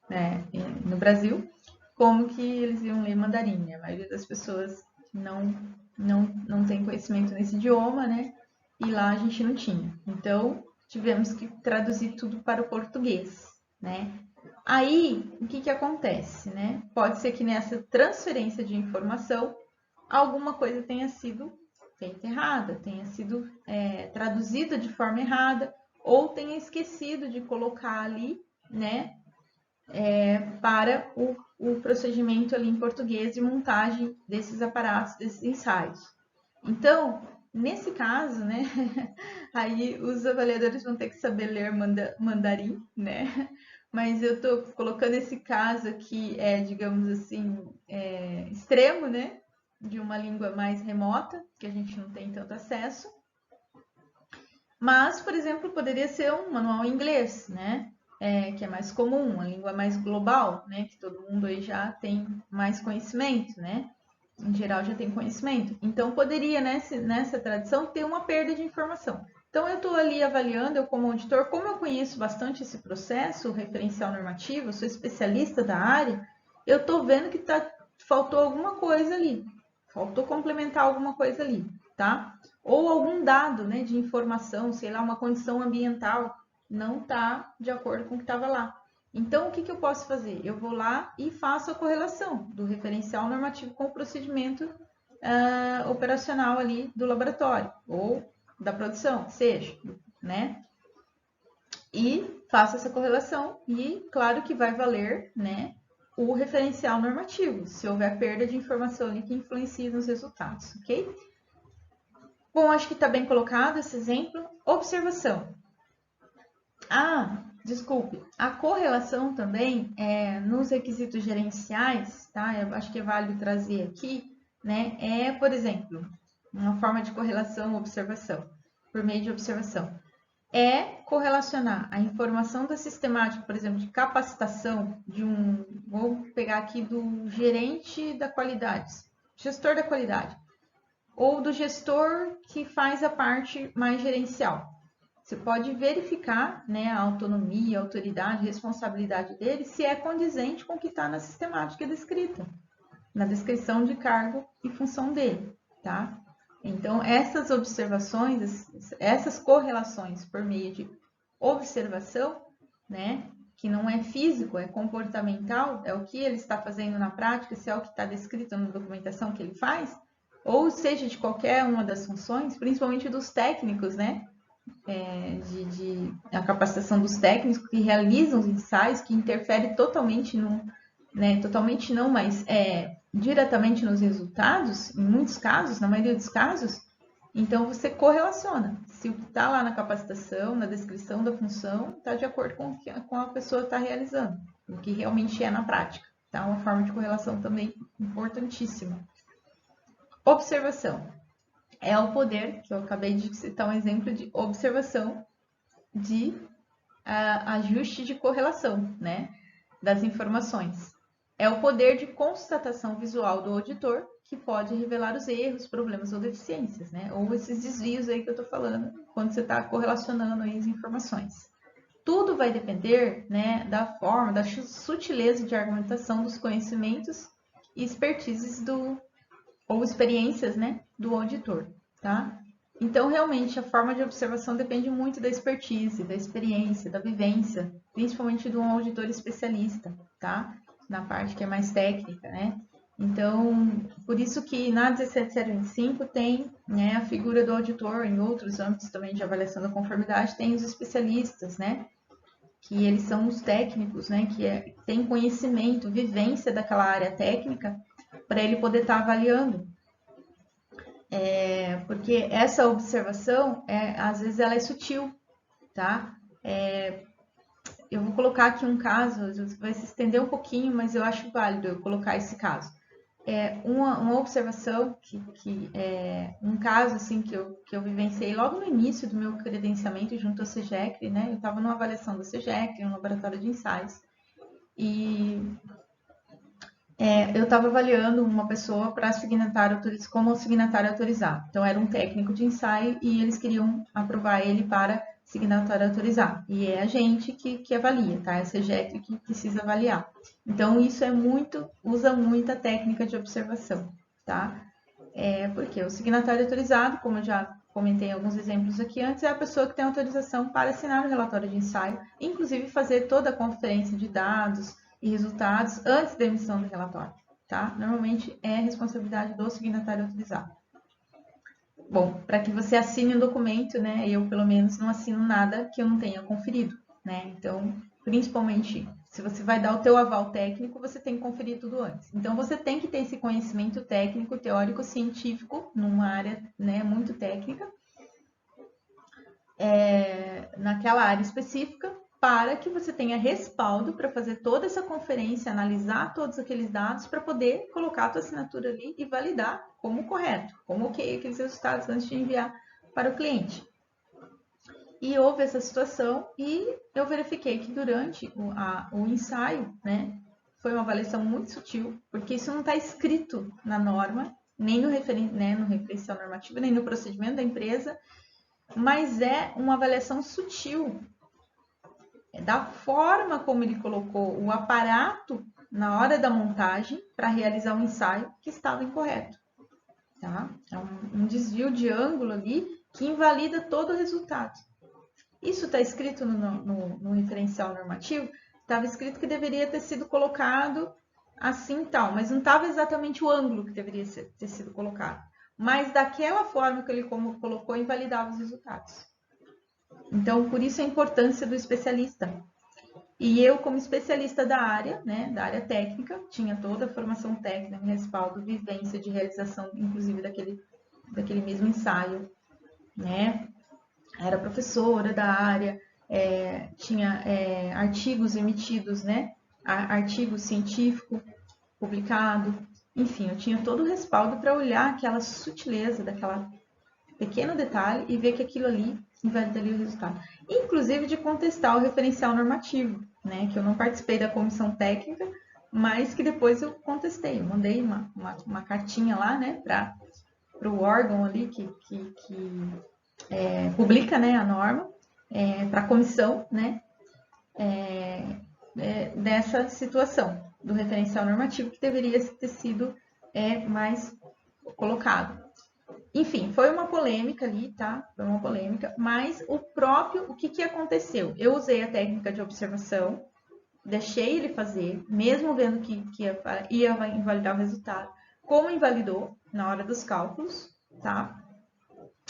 né? No Brasil, como que eles iam ler mandarim? A maioria das pessoas não tem conhecimento nesse idioma, né? E lá a gente não tinha. Então, tivemos que traduzir tudo para o português, né? Aí, o que acontece, né? Pode ser que nessa transferência de informação, alguma coisa tenha sido feita errada, tenha sido traduzida de forma errada, ou tenha esquecido de colocar ali, né? Para o procedimento ali em português de montagem desses aparatos, desses ensaios. Então, nesse caso, né, aí os avaliadores vão ter que saber ler mandarim, né? Mas eu estou colocando esse caso aqui, digamos assim, extremo, né? De uma língua mais remota, que a gente não tem tanto acesso. Mas, por exemplo, poderia ser um manual em inglês, né? Que é mais comum, uma língua mais global, né? Que todo mundo aí já tem mais conhecimento, né? Em geral já tem conhecimento. Então, poderia, nessa tradição, ter uma perda de informação. Então, eu estou ali avaliando, eu como auditor, como eu conheço bastante esse processo, o referencial normativo, eu sou especialista da área, eu estou vendo que faltou alguma coisa ali, faltou complementar alguma coisa ali, tá? Ou algum dado, né, de informação, sei lá, uma condição ambiental, não está de acordo com o que estava lá. Então, o que eu posso fazer? Eu vou lá e faço a correlação do referencial normativo com o procedimento operacional ali do laboratório ou da produção, seja, né? E faço essa correlação e, claro que vai valer, né, o referencial normativo, se houver perda de informação ali que influencia nos resultados, ok? Bom, acho que está bem colocado esse exemplo. Observação. Desculpe. A correlação também nos requisitos gerenciais, tá? Eu acho que é válido trazer aqui, né? Por exemplo, uma forma de correlação observação, por meio de observação. Correlacionar a informação da sistemática, por exemplo, de capacitação vou pegar aqui do gerente da qualidade, gestor da qualidade, ou do gestor que faz a parte mais gerencial. Você pode verificar, né, a autonomia, a autoridade, a responsabilidade dele, se é condizente com o que está na sistemática descrita, na descrição de cargo e função dele, tá? Então, essas observações, essas correlações por meio de observação, né, que não é físico, é comportamental, é o que ele está fazendo na prática, se é o que está descrito na documentação que ele faz, ou seja, de qualquer uma das funções, principalmente dos técnicos, né, a capacitação dos técnicos que realizam os ensaios, que interfere totalmente totalmente não, mas diretamente nos resultados, em muitos casos, na maioria dos casos. Então, você correlaciona se o que está lá na capacitação, na descrição da função, está de acordo com o que a pessoa está realizando, o que realmente é na prática. Tá? Uma forma de correlação também importantíssima. Observação. É o poder, que eu acabei de citar um exemplo de observação de ajuste de correlação, né, das informações. É o poder de constatação visual do auditor que pode revelar os erros, problemas ou deficiências, né, ou esses desvios aí que eu estou falando quando você está correlacionando aí as informações. Tudo vai depender, né, da forma, da sutileza de argumentação dos conhecimentos e expertises ou experiências, né, do auditor, tá? Então, realmente, a forma de observação depende muito da expertise, da experiência, da vivência, principalmente de um auditor especialista, tá? Na parte que é mais técnica, né? Então, por isso que na 17025 tem, né, a figura do auditor, em outros âmbitos também de avaliação da conformidade, tem os especialistas, né? Que eles são os técnicos, né? Que tem conhecimento, vivência daquela área técnica, para ele poder estar avaliando. Porque essa observação, às vezes, ela é sutil, tá? Eu vou colocar aqui um caso, vai se estender um pouquinho, mas eu acho válido eu colocar esse caso. Uma observação, um caso assim, que eu vivenciei logo no início do meu credenciamento junto ao CEGECRE, né? Eu estava numa avaliação do CEGECRE, um laboratório de ensaios, e eu estava avaliando uma pessoa para como signatário autorizado. Então, era um técnico de ensaio e eles queriam aprovar ele para signatário autorizado. E é a gente que avalia, tá? É o CEGEC que precisa avaliar. Então, isso usa muita técnica de observação, tá? Porque o signatário autorizado, como eu já comentei alguns exemplos aqui antes, é a pessoa que tem autorização para assinar o relatório de ensaio, inclusive fazer toda a conferência de dados e resultados antes da emissão do relatório, tá? Normalmente é responsabilidade do signatário autorizado. Bom, para que você assine um documento, né? Eu, pelo menos, não assino nada que eu não tenha conferido, né? Então, principalmente, se você vai dar o teu aval técnico, você tem que conferir tudo antes. Então, você tem que ter esse conhecimento técnico, teórico, científico, numa área, né, muito técnica, naquela área específica, para que você tenha respaldo para fazer toda essa conferência, analisar todos aqueles dados para poder colocar a tua assinatura ali e validar como correto, como ok aqueles resultados antes de enviar para o cliente. E houve essa situação e eu verifiquei que durante o ensaio, né, foi uma avaliação muito sutil, porque isso não está escrito na norma, nem no referencial normativo, nem no procedimento da empresa, mas é uma avaliação sutil da forma como ele colocou o aparato na hora da montagem para realizar um ensaio que estava incorreto. Tá? É um desvio de ângulo ali que invalida todo o resultado. Isso está escrito no referencial normativo? Estava escrito que deveria ter sido colocado assim tal, mas não estava exatamente o ângulo que deveria ter sido colocado. Mas daquela forma que ele colocou, invalidava os resultados. Então, por isso a importância do especialista. E eu, como especialista da área, né, da área técnica, tinha toda a formação técnica, respaldo, vivência de realização, inclusive daquele mesmo ensaio, né? Era professora da área, tinha artigos emitidos, né? Artigo científico publicado, enfim, eu tinha todo o respaldo para olhar aquela sutileza daquela pequeno detalhe e ver que aquilo ali invalidaria o resultado. Inclusive de contestar o referencial normativo, né? Que eu não participei da comissão técnica, mas que depois eu contestei. Eu mandei uma cartinha lá, né? Para o órgão ali que publica, né, a norma, para a comissão, né? Dessa situação do referencial normativo que deveria ter sido mais colocado. Enfim, foi uma polêmica ali, tá? Foi uma polêmica, mas o que aconteceu? Eu usei a técnica de observação, deixei ele fazer, mesmo vendo que ia invalidar o resultado, como invalidou na hora dos cálculos, tá?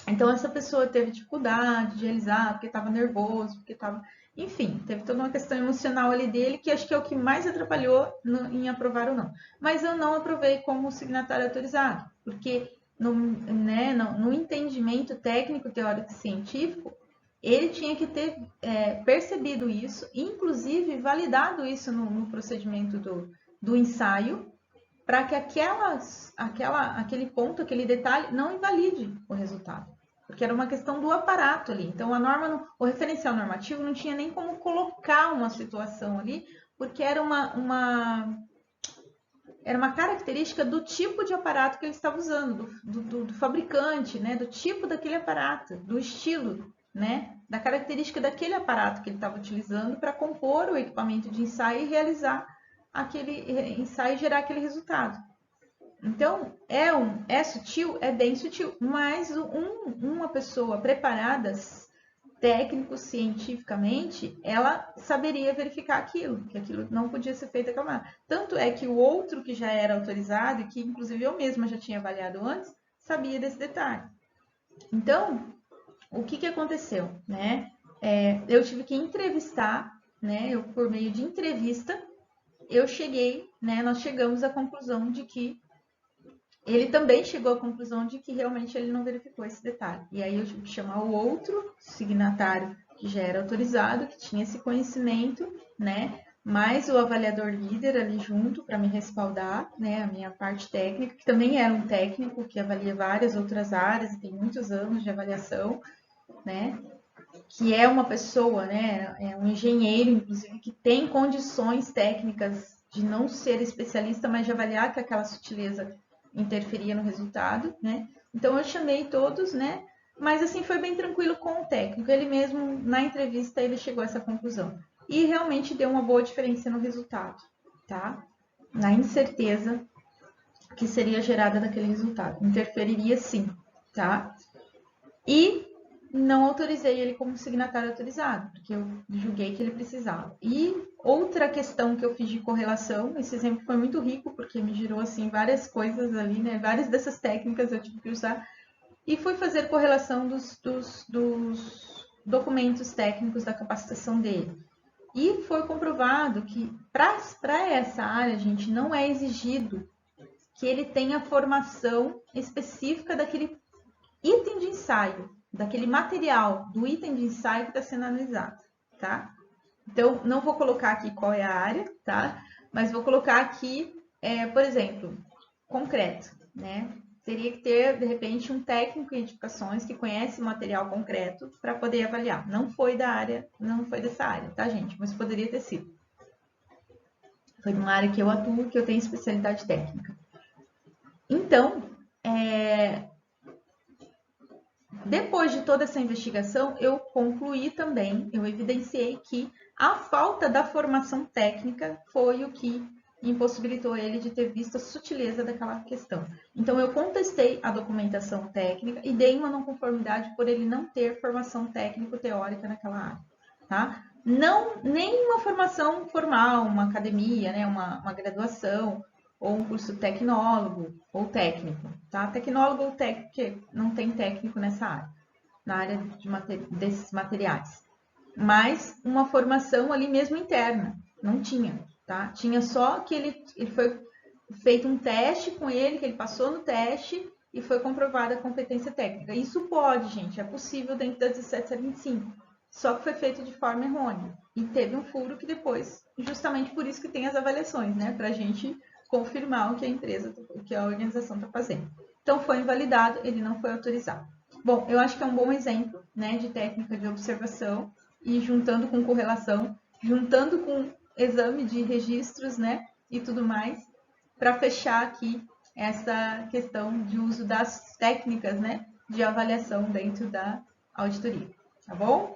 Então, essa pessoa teve dificuldade de realizar, porque estava nervoso, porque estava... Enfim, teve toda uma questão emocional ali dele, que acho que é o que mais atrapalhou em aprovar ou não. Mas eu não aprovei como signatário autorizado, porque no entendimento técnico, teórico e científico, ele tinha que ter percebido isso, inclusive validado isso no procedimento do ensaio, para que aquele ponto, aquele detalhe, não invalide o resultado. Porque era uma questão do aparato ali. Então, o referencial normativo não tinha nem como colocar uma situação ali, porque era uma característica do tipo de aparato que ele estava usando, do fabricante, né? Do tipo daquele aparato, do estilo, né? Da característica daquele aparato que ele estava utilizando para compor o equipamento de ensaio e realizar aquele ensaio e gerar aquele resultado. Então, é sutil? É bem sutil, mas uma pessoa preparada, técnico, cientificamente, ela saberia verificar aquilo, que aquilo não podia ser feito daquela maneira. Tanto é que o outro que já era autorizado, e que inclusive eu mesma já tinha avaliado antes, sabia desse detalhe. Então, o que aconteceu? Né? Eu tive que entrevistar, né? Por meio de entrevista, nós chegamos à conclusão de que ele também chegou à conclusão de que realmente ele não verificou esse detalhe. E aí eu tive que chamar o outro signatário que já era autorizado, que tinha esse conhecimento, né? Mais o avaliador líder ali junto para me respaldar, né? A minha parte técnica, que também era um técnico que avalia várias outras áreas, tem muitos anos de avaliação, né? Que é uma pessoa, né? É um engenheiro, inclusive, que tem condições técnicas de não ser especialista, mas de avaliar que aquela sutileza interferia no resultado, né? Então eu chamei todos, né? Mas assim foi bem tranquilo com o técnico. Ele mesmo na entrevista ele chegou a essa conclusão e realmente deu uma boa diferença no resultado, tá? Na incerteza que seria gerada daquele resultado. Interferiria sim, tá? E não autorizei ele como signatário autorizado, porque eu julguei que ele precisava. E outra questão que eu fiz de correlação, esse exemplo foi muito rico, porque me gerou assim várias coisas ali, né? Várias dessas técnicas eu tive que usar. E fui fazer correlação dos documentos técnicos da capacitação dele. E foi comprovado que para essa área, gente, não é exigido que ele tenha formação específica daquele item de ensaio, daquele material do item de ensaio que está sendo analisado, tá? Então, não vou colocar aqui qual é a área, tá? Mas vou colocar aqui, por exemplo, concreto, né? Teria que ter, de repente, um técnico em edificações que conhece o material concreto para poder avaliar. Não foi da área, não foi dessa área, tá, gente? Mas poderia ter sido. Foi numa área que eu atuo, que eu tenho especialidade técnica. Então, depois de toda essa investigação, eu concluí também, eu evidenciei que a falta da formação técnica foi o que impossibilitou ele de ter visto a sutileza daquela questão. Então, eu contestei a documentação técnica e dei uma não conformidade por ele não ter formação técnico-teórica naquela área, tá? Não, nem uma formação formal, uma academia, né, uma graduação, ou um curso tecnólogo ou técnico, tá? Tecnólogo ou técnico, não tem técnico nessa área, na área desses materiais. Mas uma formação ali mesmo interna, não tinha, tá? Tinha só que ele foi feito um teste com ele, que ele passou no teste e foi comprovada a competência técnica. Isso pode, gente, é possível dentro da 1725, só que foi feito de forma errônea e teve um furo que depois, justamente por isso que tem as avaliações, né? Pra gente confirmar o que a empresa, o que a organização está fazendo. Então, foi invalidado, ele não foi autorizado. Bom, eu acho que é um bom exemplo, né, de técnica de observação e juntando com correlação, juntando com exame de registros, né, e tudo mais, para fechar aqui essa questão de uso das técnicas, né, de avaliação dentro da auditoria. Tá bom?